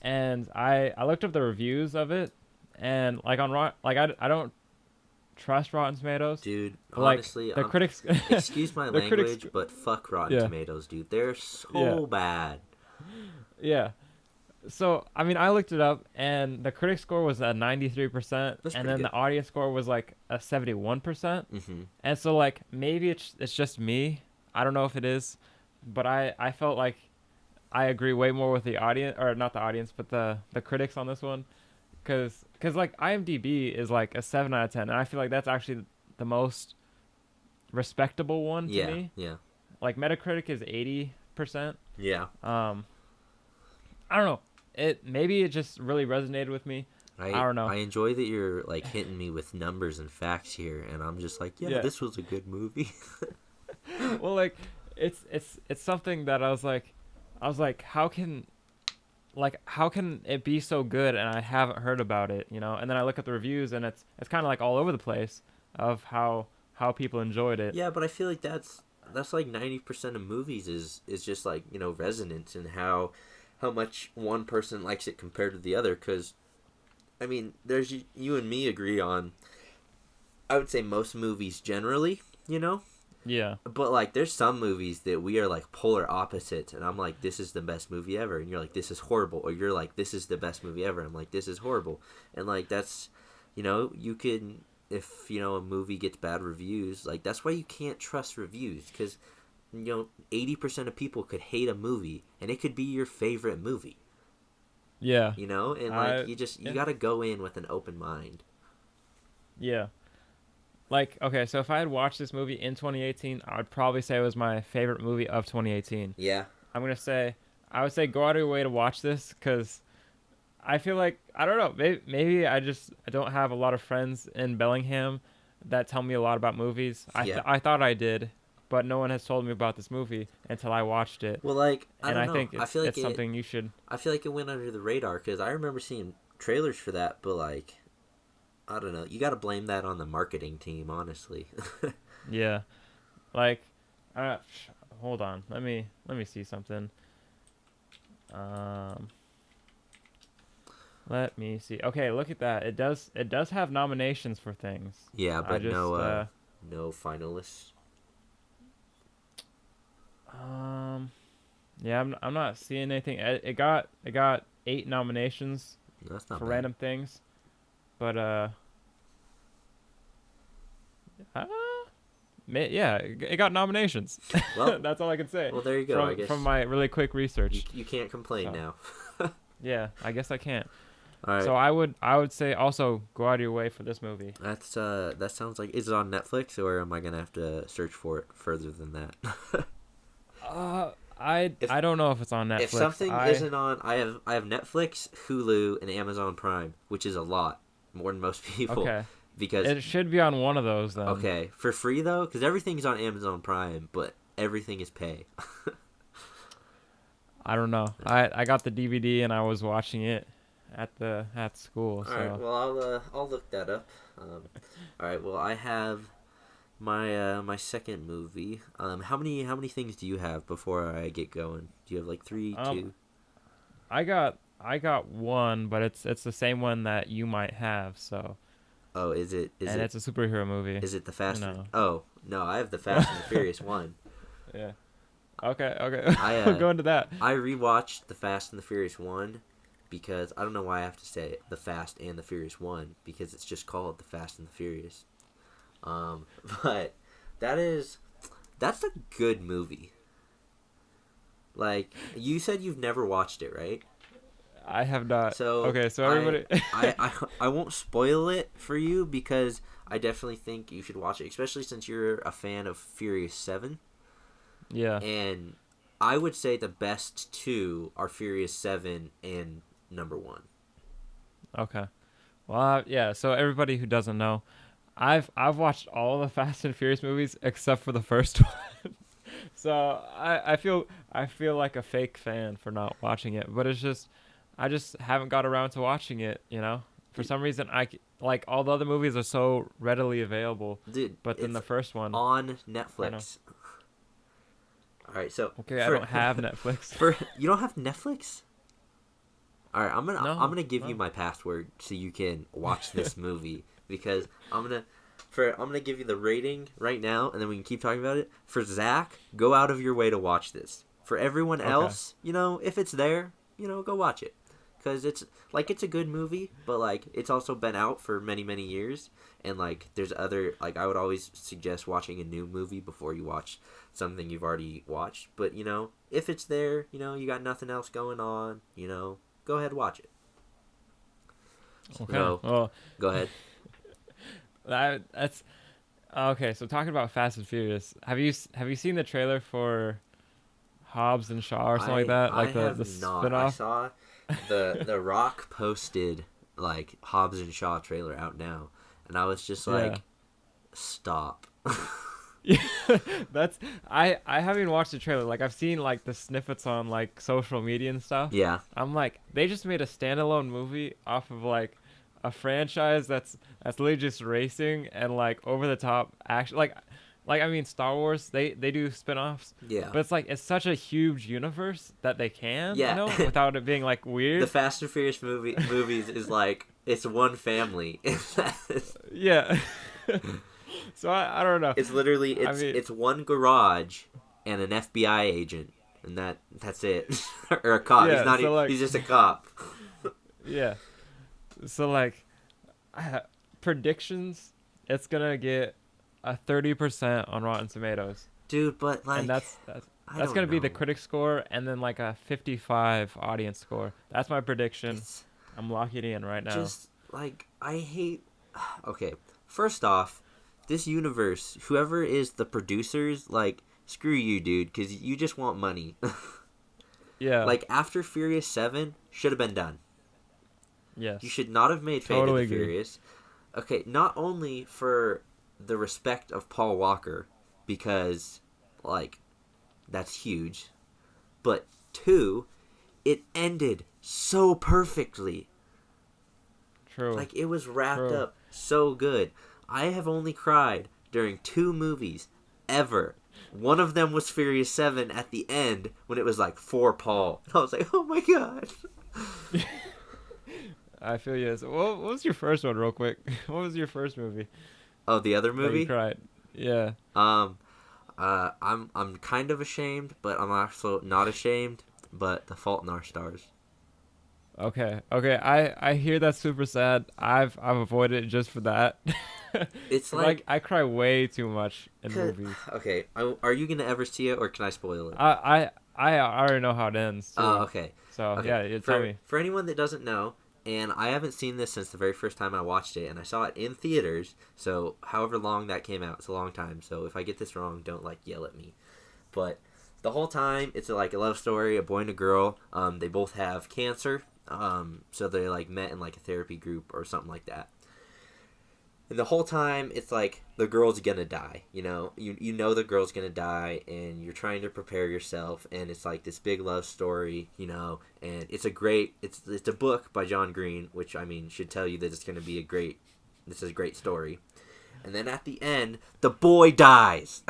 I looked up the reviews of it, and like I don't trust Rotten Tomatoes. Dude, like, honestly, the critics excuse my the language, critics, but fuck Rotten Tomatoes, dude. They're so bad. Yeah. So, I mean, I looked it up, and the critic score was a 93%, and then good. the audience score was like a 71%. Mm-hmm. And so, like, maybe it's just me. I don't know if it is, but I felt like I agree way more with the audience, or not the audience, but the critics on this one, because like IMDb is like a 7 out of 10, and I feel like that's actually the most respectable one to me. Yeah. Like Metacritic is 80%. Yeah. I don't know. Maybe it just really resonated with me. I don't know. I enjoy that you're like hitting me with numbers and facts here, and I'm just like, yeah. This was a good movie. Well, like it's something that I was like, how can it be so good and I haven't heard about it, you know? And then I look at the reviews, and it's kind of like all over the place of how people enjoyed it. Yeah, but I feel like that's like 90% of movies is just like, you know, resonance and how much one person likes it compared to the other. Because I mean, there's you and me agree on, I would say, most movies generally, you know. Yeah. But like, there's some movies that we are like polar opposites, and I'm like, this is the best movie ever, and you're like, this is horrible, or you're like, this is the best movie ever. I'm like, this is horrible, and like that's, you know, you can, if you know a movie gets bad reviews, like that's why you can't trust reviews, because you know 80% of people could hate a movie, and it could be your favorite movie. Yeah. You know, and like you gotta go in with an open mind. Yeah. Like, okay, so if I had watched this movie in 2018, I would probably say it was my favorite movie of 2018. Yeah. I would say go out of your way to watch this, because I feel like, I don't know, maybe I don't have a lot of friends in Bellingham that tell me a lot about movies. I thought I did, but no one has told me about this movie until I watched it. Well, like, I think it's something you should. I feel like it went under the radar, because I remember seeing trailers for that, but like, I don't know. You got to blame that on the marketing team, honestly. Yeah. Like, hold on. Let me see something. Let me see. Okay, look at that. It does have nominations for things. Yeah, but no finalists. Yeah, I'm not seeing anything. It got 8 nominations That's not for bad. random things. But yeah, it got nominations. Well, that's all I can say. Well, there you go. I guess from my really quick research. you can't complain now. Yeah, I guess I can't. All right. So I would say also go out of your way for this movie. That's that sounds like, is it on Netflix, or am I gonna have to search for it further than that? I don't know if it's on Netflix. If something isn't on, I have Netflix, Hulu, and Amazon Prime, which is a lot more than most people. Okay. Because it should be on one of those then. Okay, for free though, because everything's on Amazon Prime, but everything is pay. I don't know. I got the DVD and I was watching it at school. So. All right. Well, I'll look that up. All right. Well, I have my second movie. How many things do you have before I get going? Do you have like three, two? I got one, but it's the same one that you might have. So. Oh, is it? And it's a superhero movie. Is it the Fast? No. Oh no, I have the Fast and the Furious one. Yeah. Okay. We'll go into that. I rewatched the Fast and the Furious one because I don't know why I have to say the Fast and the Furious one because it's just called the Fast and the Furious. But that's a good movie. Like you said, you've never watched it, right? I have not. So okay, so everybody, I won't spoil it for you because I definitely think you should watch it, especially since you're a fan of Furious 7. Yeah. And I would say the best two are Furious 7 and number 1. Okay. Well, yeah. So everybody who doesn't know, I've watched all the Fast and Furious movies except for the first one. So I feel like a fake fan for not watching it, but it's just. I just haven't got around to watching it, you know? For some reason, like, all the other movies are so readily available. Dude, but then the first one... on Netflix. All right, so... Okay, I don't have Netflix. You don't have Netflix? All right, I'm gonna give you my password so you can watch this movie. Because I'm gonna give you the rating right now, and then we can keep talking about it. For Zach, go out of your way to watch this. For everyone else, you know, if it's there, you know, go watch it. Because it's a good movie, but, like, it's also been out for many, many years. And, like, there's other, like, I would always suggest watching a new movie before you watch something you've already watched. But, you know, if it's there, you know, you got nothing else going on, you know, go ahead and watch it. Okay. So, well, go ahead. That's... Okay, so talking about Fast and Furious, have you seen the trailer for Hobbs and Shaw or something like that? Like the spin-off? I saw the Rock posted like Hobbs and Shaw trailer out now, and I was just like, stop. Yeah, I haven't watched the trailer. Like I've seen like the snippets on like social media and stuff. Yeah. I'm like, they just made a standalone movie off of like a franchise that's literally just racing and like over the top action. Like I mean, Star Wars, they do spin-offs. Yeah. But it's such a huge universe that they can, you know, without it being like weird. The Fast and Furious movies is like it's one family. Yeah. So I don't know. It's literally it's one garage and an FBI agent, and that's it. Or a cop. Yeah, He's just a cop. Yeah. So like predictions, it's gonna get a 30% on Rotten Tomatoes. Dude, but like, and that's gonna be the critic score, and then like a 55 audience score. That's my prediction. I'm locking it in right now. Just like I hate. Okay, first off, this universe, whoever is the producers, like screw you, dude, because you just want money. Yeah. Like after Furious 7 should have been done. Yes. You should not have made Fate of the Furious. Okay, not only for the respect of Paul Walker, because, like, that's huge, but 2, it ended so perfectly. True. Like, it was wrapped up so good. I have only cried during 2 movies ever. One of them was Furious 7 at the end when it was, like, for Paul. And I was like, oh my god. I feel you. So what was your first one, real quick? What was your first movie? Oh, the other movie? You cried. Yeah. I'm kind of ashamed, but I'm also not ashamed. But The Fault in Our Stars. Okay. I hear that's super sad. I've avoided it just for that. It's like I cry way too much in movies. Okay, are you gonna ever see it, or can I spoil it? I already know how it ends. Oh, okay. So okay. Yeah, tell me. For anyone that doesn't know, and I haven't seen this since the very first time I watched it, and I saw it in theaters. So however long that came out, it's a long time. So if I get this wrong, don't like yell at me. But the whole time, it's like a love story, a boy and a girl. They both have cancer. So they like met in like a therapy group or something like that. And the whole time, it's like the girl's gonna die. You know the girl's gonna die, and you're trying to prepare yourself. And it's like this big love story, And it's a book by John Green, which I mean should tell you that it's gonna be this is a great story. And then at the end, the boy dies,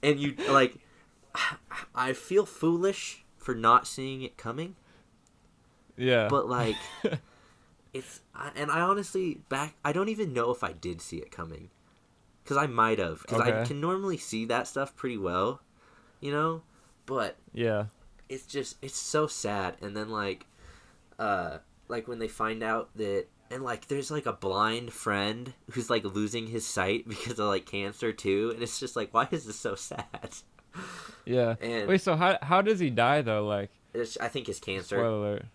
and you like. I feel foolish for not seeing it coming. Yeah. But like. I honestly I don't even know if I did see it coming, because I might have, because I can normally see that stuff pretty well, but yeah, it's so sad. And then like when they find out that, and like there's like a blind friend who's like losing his sight because of like cancer too, and it's just like, why is this so sad? Yeah. And wait, so how does he die though? Like, I think it's cancer. Spoiler alert.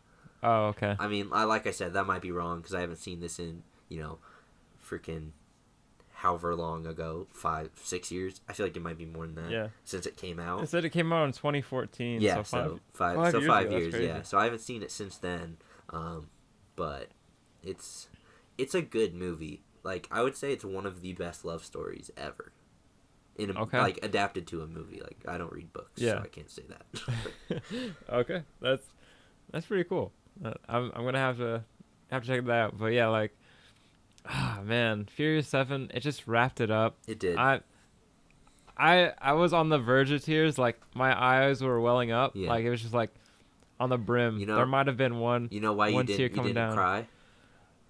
Oh, okay. I mean, like I said, that might be wrong because I haven't seen this in, freaking however long ago, 5-6 years. I feel like it might be more than that. Yeah. Since it came out. It said it came out in 2014. Yeah, so 5 years. That's Yeah. So I haven't seen it since then. But it's a good movie. Like, I would say it's one of the best love stories ever. Like, adapted to a movie. Like, I don't read books, so I can't say that. Okay, that's pretty cool. I'm gonna have to check that out. But yeah, like, man, Furious 7, it just wrapped it up. It did. I was on the verge of tears. Like, my eyes were welling up. Yeah. Like, it was just like on the brim. There might have been one. You know why you didn't cry?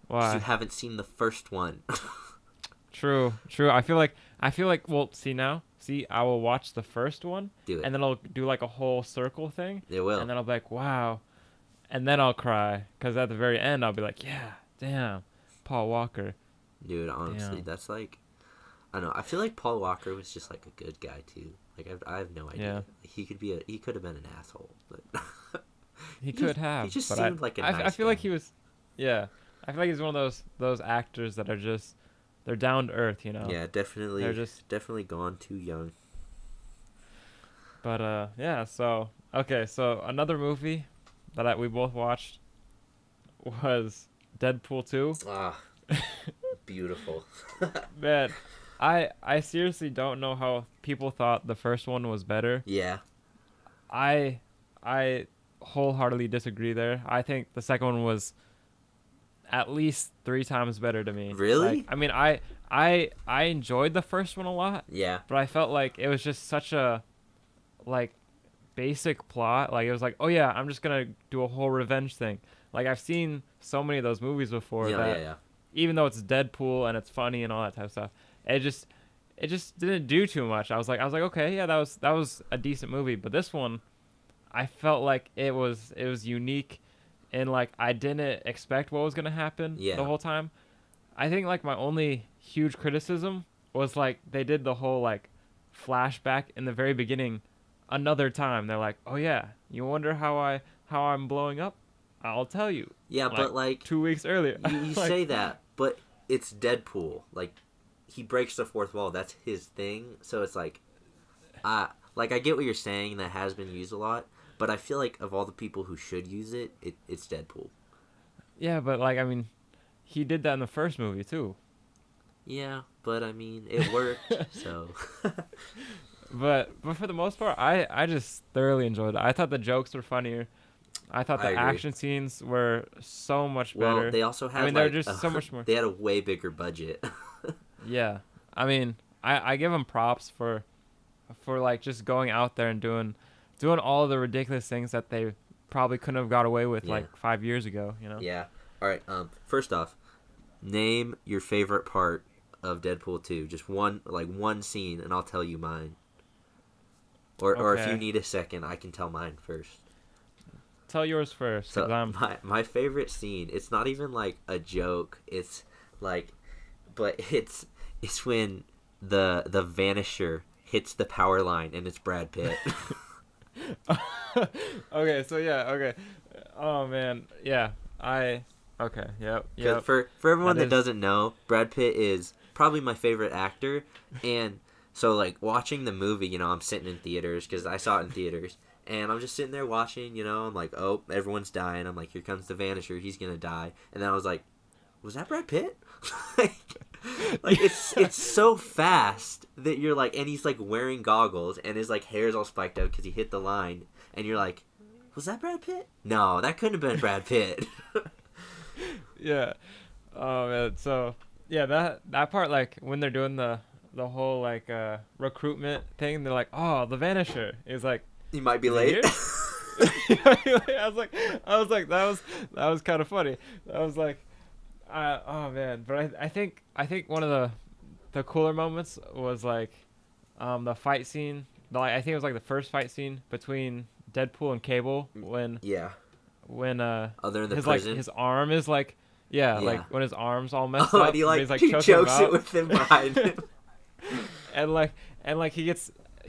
Why? Because you haven't seen the first one. True. I feel like. Well, see, I will watch the first one. Do it. And then I'll do like a whole circle thing. It will. And then I'll be like, wow. And then I'll cry, because at the very end I'll be like, yeah, damn, Paul Walker. Dude, honestly, that's like, I don't know. I feel like Paul Walker was just like a good guy too. Like, I have no idea. Yeah. He could have been an asshole, but he could have. He just seemed like a nice I feel guy. like he was, yeah. I feel like he's one of those actors that are just, they're down to earth, Yeah, definitely. They're definitely gone too young. But yeah. So another movie that we both watched was Deadpool 2. Ah, beautiful. Man, I seriously don't know how people thought the first one was better. Yeah. I wholeheartedly disagree there. I think the second one was at least 3 times better to me. Really? Like, I mean, I enjoyed the first one a lot. Yeah. But I felt like it was just such a, like, basic plot. Like, it was like, oh yeah, I'm just gonna do a whole revenge thing. Like, I've seen so many of those movies before that even though it's Deadpool and it's funny and all that type of stuff, it just didn't do too much. I was like, okay, yeah, that was a decent movie. But this one, I felt like it was unique, and like I didn't expect what was gonna happen the whole time. I think like my only huge criticism was like they did the whole like flashback in the very beginning another time. They're like, oh yeah, you wonder how I'm blowing up? I'll tell you. Yeah, but like 2 weeks earlier. You like, say that, but it's Deadpool. Like, he breaks the fourth wall. That's his thing. So it's like, I get what you're saying. That has been used a lot. But I feel like of all the people who should use it, it's Deadpool. Yeah, but like, I mean, he did that in the first movie too. Yeah, but I mean, it worked. So. But for the most part, I just thoroughly enjoyed it. I thought the jokes were funnier. I thought the action scenes were so much better. Well, they also had, they're just so much more. They had a way bigger budget. Yeah. I mean, I give them props for like just going out there and doing all the ridiculous things that they probably couldn't have got away with like 5 years ago, Yeah. All right. First off, name your favorite part of Deadpool 2. Just one scene, and I'll tell you mine. Or if you need a second, I can tell mine first. Tell yours first. So my favorite scene, it's not even like a joke. It's like, but it's when the Vanisher hits the power line and it's Brad Pitt. Okay, so yeah, okay. Oh man, yeah. Okay, yep. For everyone that doesn't know, Brad Pitt is probably my favorite actor, and so like watching the movie, I'm sitting in theaters because I saw it in theaters. And I'm just sitting there watching, I'm like, oh, everyone's dying. I'm like, here comes the Vanisher. He's going to die. And then I was like, was that Brad Pitt? like it's so fast that you're like, and he's like wearing goggles and his like hair's all spiked up because he hit the line, and you're like, was that Brad Pitt? No, that couldn't have been Brad Pitt. Yeah. Oh man. So yeah, that part, like when they're doing the whole like recruitment thing, they're like, oh, the Vanisher is like, He might be is he late. here? I was like, that was kind of funny. I was like, oh man. But I think one of the cooler moments was like, the fight scene. Like, I think it was like the first fight scene between Deadpool and Cable when Yeah. Other than his prison. like his arm is like, yeah, Yeah. like when his arm's all messed Oh, up, and he like, he's like he choking him chokes it out. with him behind him. and like he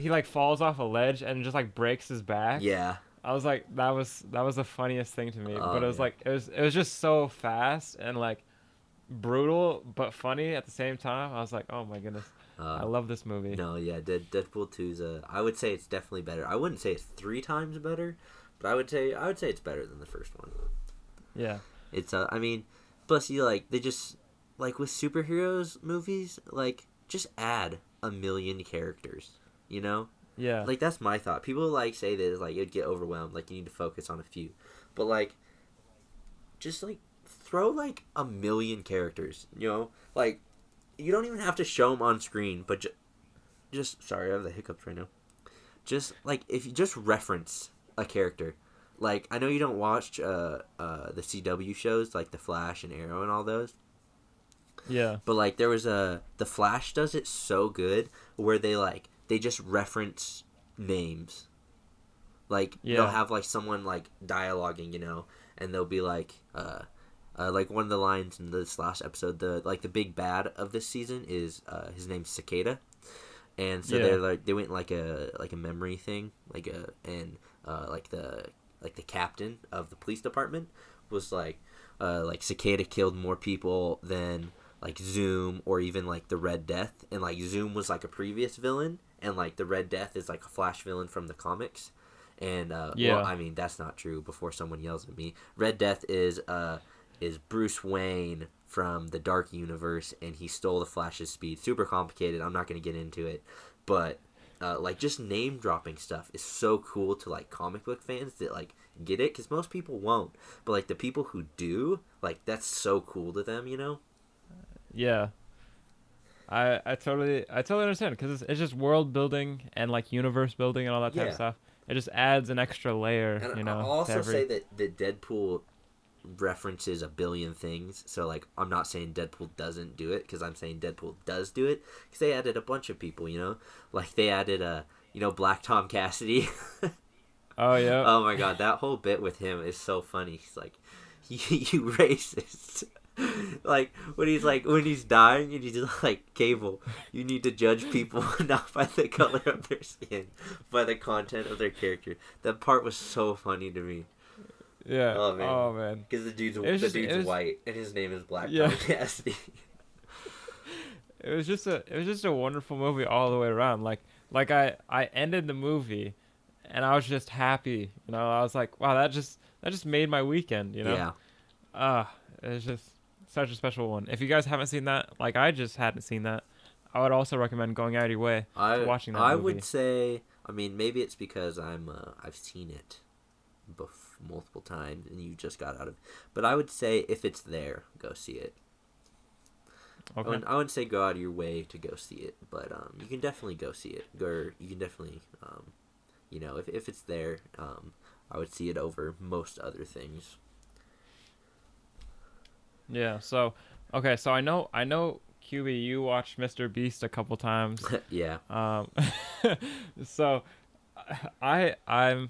like falls off a ledge and just like breaks his back. Yeah. I was like, that was the funniest thing to me. Oh, But it was yeah. like it was just so fast and like brutal but funny at the same time. I was like, oh my goodness, I love this movie. No, yeah, Deadpool 2's I would say it's definitely better. I wouldn't say it's 3 times better, but I would say it's better than the first one. Yeah. It's I mean, plus you like they just like with superheroes movies, like just add a million characters, you know? Yeah. Like that's my thought. People like say that it's like it'd get overwhelmed, like you need to focus on a few. But like just like throw like a million characters, you know? Like you don't even have to show them on screen, but just sorry, I have the hiccups right now. Just like if you just reference a character. Like I know you don't watch the CW shows like The Flash and Arrow and all those. Yeah. But like there was The Flash does it so good where they just reference names. Like they'll have like someone like dialoguing, you know, and they'll be like one of the lines in this last episode, the big bad of this season is his name's Cicada. And so they went like a memory thing, like the captain of the police department was like Cicada killed more people than like Zoom or even like the Red Death, and like Zoom was like a previous villain, and like the Red Death is like a Flash villain from the comics. And well, I mean that's not true. Before someone yells at me, Red Death is Bruce Wayne from the Dark Universe, and he stole the Flash's speed. Super complicated. I'm not going to get into it, but like just name dropping stuff is so cool to like comic book fans that like get it, because most people won't. But like the people who do, like that's so cool to them, you know? Yeah. I totally understand, because it's just world building and like universe building and all that type of stuff. It just adds an extra layer, And you know. I'll also say that Deadpool references a billion things, so like I'm not saying Deadpool doesn't do it, because I'm saying Deadpool does do it, because they added a bunch of people, you know, like they added Black Tom Cassidy. Oh yeah. Oh my god, that whole bit with him is so funny. He's like, you racist. Like when he's dying and he's just like, Cable, you need to judge people not by the color of their skin, by the content of their character. That part was so funny to me. Yeah. Oh man. Because the dude's white and his name is Black Tom Cassidy. It was just a wonderful movie all the way around. Like I ended the movie, and I was just happy. You know, I was like, wow, that just made my weekend. You know. Yeah. It was just such a special one. If you guys haven't seen that, like I just hadn't seen that, I would also recommend going out of your way to watching that movie. I would say, I mean, maybe it's because I've seen it multiple times and you just got out of, but I would say if it's there, go see it. Okay. I wouldn't say go out of your way to go see it, but you can definitely go see it. Or you can definitely, if it's there, I would see it over most other things. Yeah. So, okay. So I know, QB, you watched Mr. Beast a couple times. Yeah. So, I'm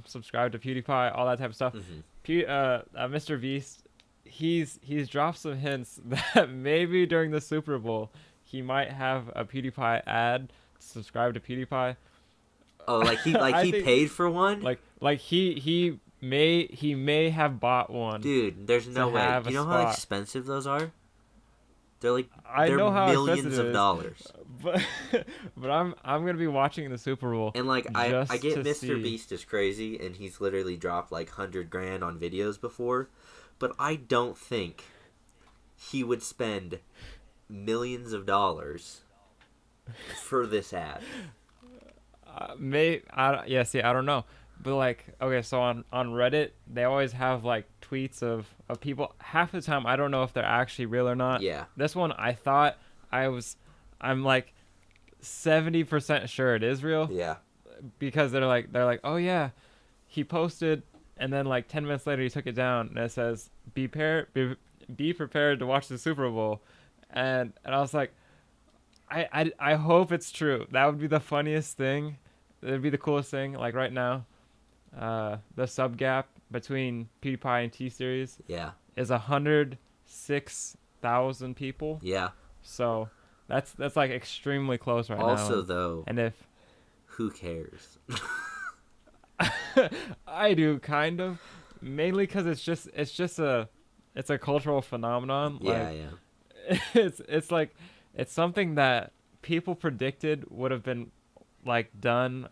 subscribed to PewDiePie, all that type of stuff. Mm-hmm. Mr. Beast, he's dropped some hints that maybe during the Super Bowl he might have a PewDiePie ad. Subscribe to PewDiePie. Oh, like he paid for one? Like he may have bought one. Dude, there's no way. Do you know how expensive those are? They're like millions of dollars. But I'm gonna be watching the Super Bowl. And like I get Mr. Beast is crazy, and he's literally dropped like $100,000 on videos before, but I don't think he would spend millions of dollars for this ad. I don't know. But like, okay, so on Reddit, they always have like tweets of people. Half the time, I don't know if they're actually real or not. Yeah. This one, I'm like 70% sure it is real. Yeah. Because they're like, oh yeah, he posted, and then like 10 minutes later he took it down, and it says be prepared to watch the Super Bowl, and I was like, I hope it's true. That would be the funniest thing. It would be the coolest thing. Like right now, the sub gap between PewDiePie and T-Series is 106,000 people. Yeah. So that's like extremely close right now. Also, though, and if who cares? I do kind of, mainly because it's a cultural phenomenon. Yeah, like, yeah. It's like it's something that people predicted would have been like done.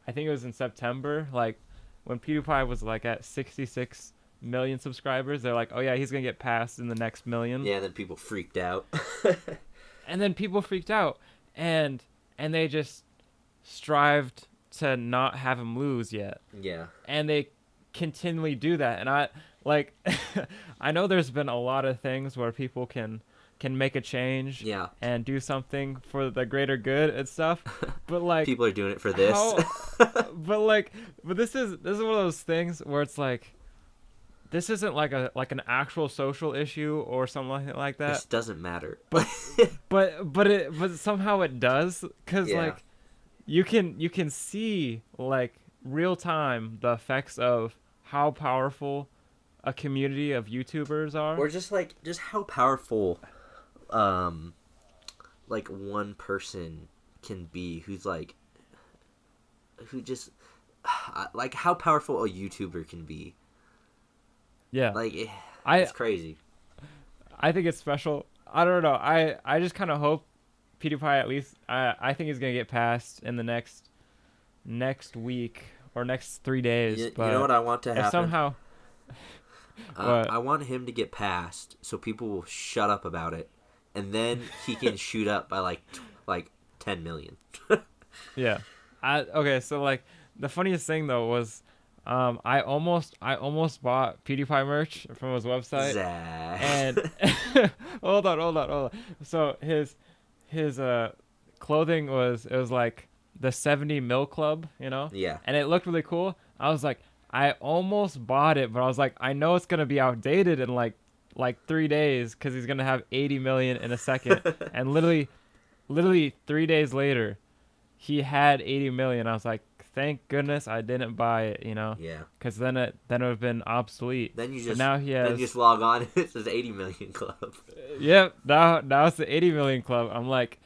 I think it was in September, like when PewDiePie was like at 66 million subscribers. They're like, oh yeah, he's gonna get passed in the next million. Yeah, and then people freaked out. And they just strived to not have him lose yet. Yeah. And they continually do that. And I like I know there's been a lot of things where people can make a change and do something for the greater good and stuff. But like people are doing it for this. but this is one of those things where it's like this isn't like an actual social issue or something like that. This doesn't matter. But somehow it does, cuz like you can see like real time the effects of how powerful a community of YouTubers are, or just how powerful like one person can be who just like how powerful a YouTuber can be. Yeah, like it's crazy. I think it's special. I don't know. I just kind of hope PewDiePie, at least I think he's gonna get passed in the next week or next 3 days. But you know what I want to happen? If somehow I want him to get passed so people will shut up about it, and then he can shoot up by like 10 million. Yeah. Okay, so like the funniest thing though was I almost bought PewDiePie merch from his website. Zach. And hold on. So his clothing was like the 70 mil club, you know? Yeah. And it looked really cool. I was like, I almost bought it, but I was like, I know it's gonna be outdated in like 3 days because he's gonna have 80 million in a second. And literally 3 days later, he had 80 million. I was like, thank goodness I didn't buy it, you know? Yeah. Because then it would have been obsolete. Then you just log on and it says 80 million club. Yep. Now it's the 80 million club. I'm like,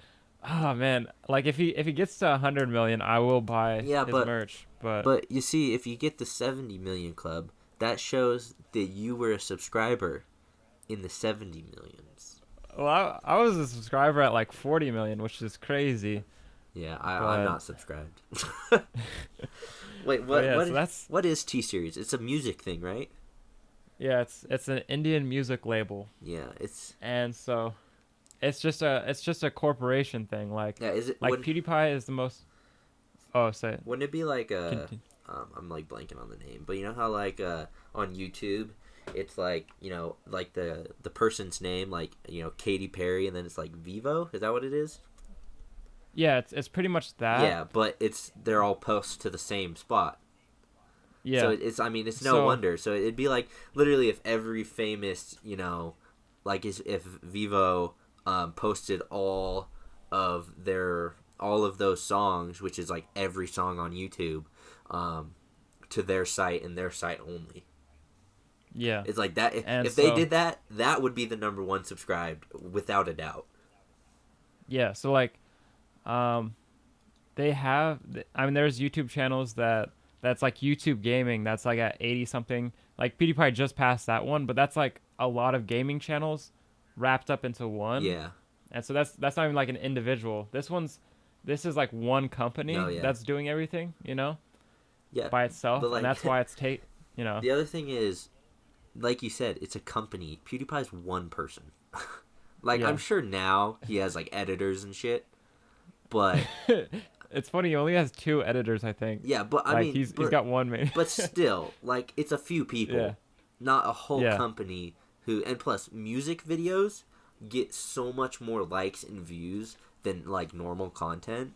oh man, like if he gets to 100 million, I will buy his merch. But you see, if you get the 70 million club, that shows that you were a subscriber in the 70 millions. Well, I was a subscriber at like 40 million, which is crazy. Yeah, I'm not subscribed. Wait, what is T-Series? It's a music thing, right? Yeah, it's an Indian music label. Yeah, and so it's just a corporation thing. Like, yeah, is it like PewDiePie is the most. Oh, say it. Wouldn't it be like I'm like blanking on the name, but you know how like on YouTube it's like, you know, like the person's name, like, you know, Katy Perry, and then it's like Vivo. Is that what it is? Yeah, it's pretty much that. Yeah, but they're all posts to the same spot. Yeah. So it's no wonder. So it'd be like literally if every famous, you know, like if Vivo posted all of those songs, which is like every song on YouTube, to their site and their site only. Yeah. It's like that. If they did that, that would be the number one subscribed without a doubt. Yeah. So like, they have. I mean, there's YouTube channels that's like YouTube gaming. That's like at 80 something. Like PewDiePie just passed that one, but that's like a lot of gaming channels wrapped up into one. Yeah. And so that's not even like an individual. This is like one company that's doing everything, you know? Yeah. By itself. Like, and that's why it's you know. The other thing is, like you said, it's a company. PewDiePie's one person. Like, Yeah. I'm sure now he has, like, editors and shit, but, It's funny. He only has 2 editors, I think. yeah, but, I Like mean, he's got one main. but still, like, it's a few Yeah. people, not a whole Yeah. company who, and plus, music videos get so much more likes and views than, like, normal content.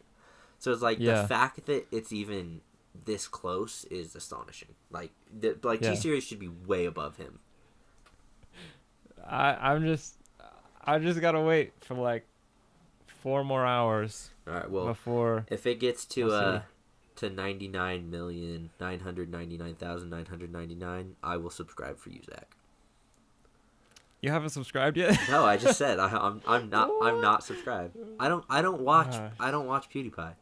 So it's like the Yeah. fact that it's even this close is astonishing. Like, Yeah. T-Series should be way above him. I just gotta wait for like 4 more hours All right, well, before if it gets to we'll see. to 99,999,999, I will subscribe for you, Zach. You haven't subscribed yet? No, I just said I'm not subscribed. I don't watch Gosh. PewDiePie.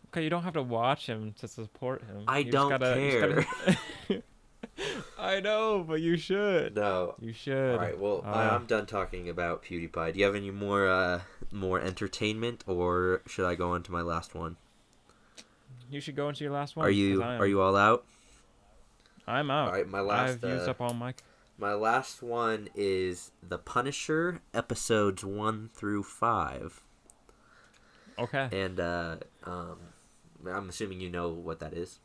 Okay, you don't have to watch him to support him. I You just don't gotta- you just care. gotta- I know, but you should. No. You should. All right. Well, I'm done talking about PewDiePie. Do you have any more entertainment, or should I go on to my last one? You should go into your last one. Are 'cause you all out? I'm out. All right. I've used up all my. My last one is The Punisher episodes 1 through 5. Okay. And I'm assuming you know what that is.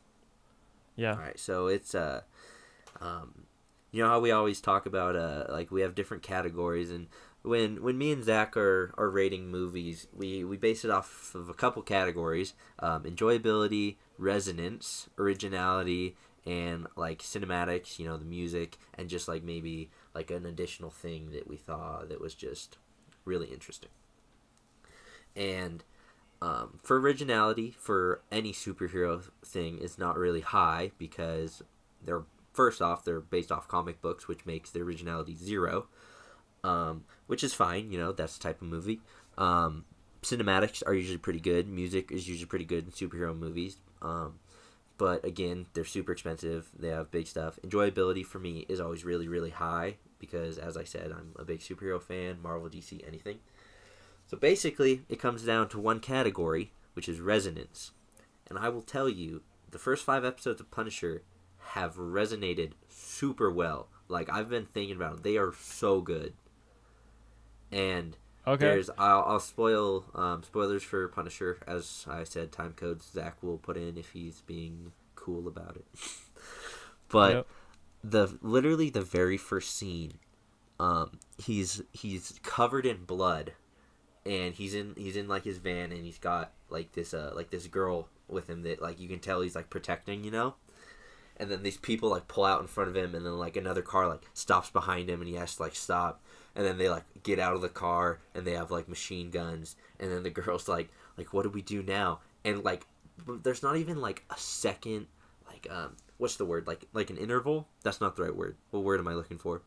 Yeah. All right, so it's you know how we always talk about like we have different categories, and when me and Zach are rating movies, we base it off of a couple categories: enjoyability, resonance, originality, and like cinematics. You know, the music, and just like maybe like an additional thing that we thought that was just really interesting. And for originality, for any superhero thing, is not really high because they're based off comic books, which makes the originality 0, which is fine. You know, that's the type of movie. Cinematics are usually pretty good. Music is usually pretty good in superhero movies. But again, they're super expensive. They have big stuff. Enjoyability for me is always really, really high because, as I said, I'm a big superhero fan. Marvel, DC, anything. So basically, it comes down to one category, which is resonance. And I will tell you, the first 5 episodes of Punisher have resonated super well. Like, I've been thinking about them. They are so good. And Okay. I'll spoil spoilers for Punisher. As I said, time codes Zach will put in if he's being cool about it. But literally the very first scene, he's covered in blood. And he's in like his van, and he's got like this girl with him that like you can tell he's like protecting, you know. And then these people like pull out in front of him, and then like another car like stops behind him, and he has to like stop. And then they like get out of the car, and they have like machine guns. And then the girl's like what do we do now? And like there's not even like a second like what's the word, like an interval? That's not the right word. What word am I looking for?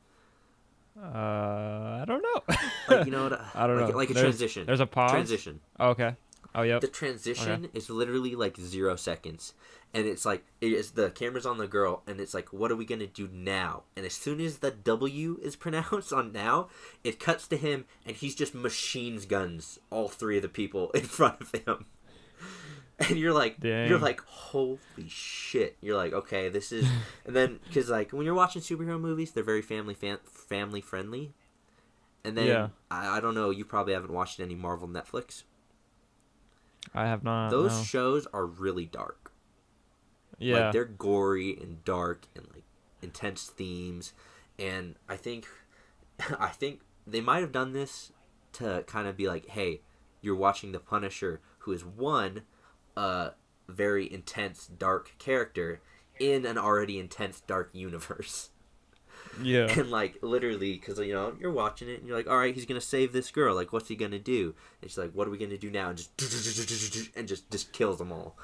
I don't know. Like, you know what? I don't know. Like a transition. There's a pause. Transition. Oh, okay. Oh, yep. The transition is literally like 0 seconds, and it's like the camera's on the girl, and it's like, what are we gonna do now? And as soon as the W is pronounced on now, it cuts to him, and he's just machines guns all 3 of the people in front of him. And you're like, holy shit! You're like, okay, this is, and then because like when you're watching superhero movies, they're very family friendly, and then I don't know, you probably haven't watched any Marvel Netflix. I have not. Those shows are really dark. Yeah, like they're gory and dark and like intense themes, and I think they might have done this to kind of be like, hey, you're watching the Punisher, who is a very intense, dark character in an already intense, dark universe. Yeah. And, like, literally, because, you know, you're watching it, and you're like, all right, he's going to save this girl. Like, what's he going to do? And she's like, what are we going to do now? And just kills them all.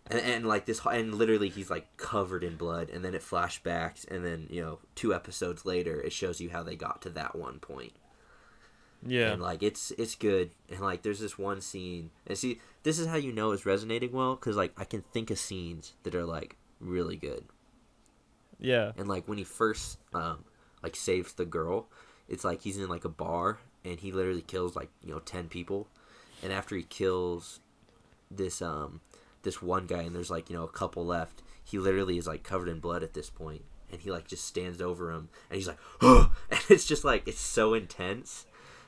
And like, and literally, he's, like, covered in blood. And then it flashbacks, and then, you know, 2 episodes later, it shows you how they got to that one point. Yeah. And, like, it's good. And, like, there's this one scene. And see, this is how you know it's resonating well, because, like, I can think of scenes that are, like, really good. Yeah. And, like, when he first, like, saves the girl, it's like he's in, like, a bar, and he literally kills, like, you know, 10 people. And after he kills this one guy, and there's, like, you know, a couple left, he literally is, like, covered in blood at this point. and he like just stands over him, and he's like, oh! And it's just like it's so intense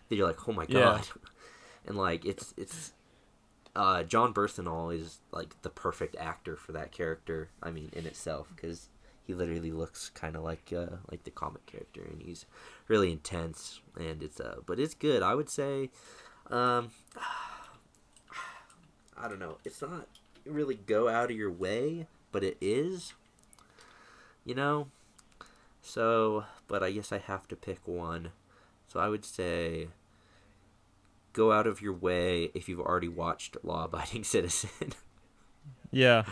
that you're like, oh my god, and like it's John Bernthal is like the perfect actor for that character. I mean, in itself, because he literally looks kind of like the comic character, and he's really intense, and it's but it's good. I would say, I don't know. It's not really go out of your way, but it is, you know. So, but I guess I have to pick one. So I would say go out of your way if you've already watched Law Abiding Citizen. Yeah.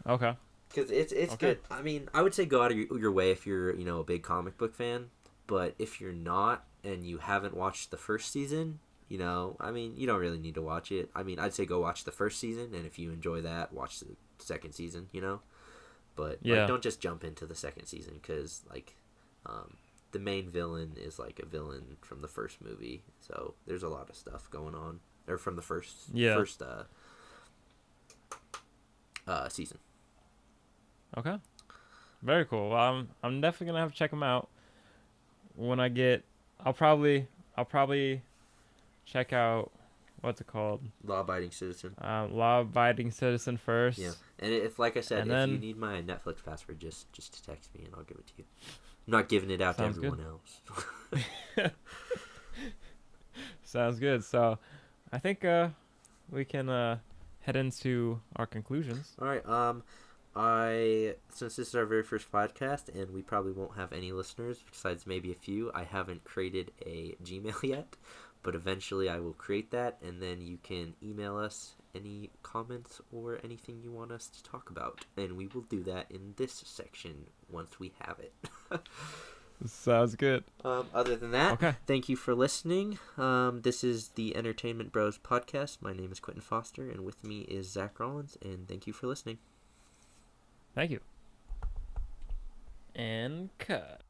Okay. Because it's Okay. good. I mean, I would say go out of your way if you're, a big comic book fan. But if you're not and you haven't watched the first season, I mean, you don't really need to watch it. I mean, I'd say go watch the first season, and if you enjoy that, watch the second season, But Yeah. like, don't just jump into the second season, because, like, the main villain is, like, a villain from the first movie. So there's a lot of stuff going on. Or from the first season. Okay. Very cool. Well, I'm definitely gonna have to check them out. When I get, I'll probably check out what's it called? Law-abiding citizen. Law-abiding citizen first. Yeah, and if, like I said, And if then- you need my Netflix password, just text me and I'll give it to you. I'm not giving it out Sounds to good. everyone else. Sounds good. So, I think we can head into our conclusions. All right. Since this is our very first podcast and we probably won't have any listeners besides maybe a few, I haven't created a Gmail yet, but eventually I will create that, and then you can email us any comments or anything you want us to talk about, and we will do that in this section once we have it. Sounds good. Other than that, Okay. thank you for listening. This is the Entertainment Bros podcast. My name is Quentin Foster, and with me is Zach Rollins, and thank you for listening. Thank you. And cut.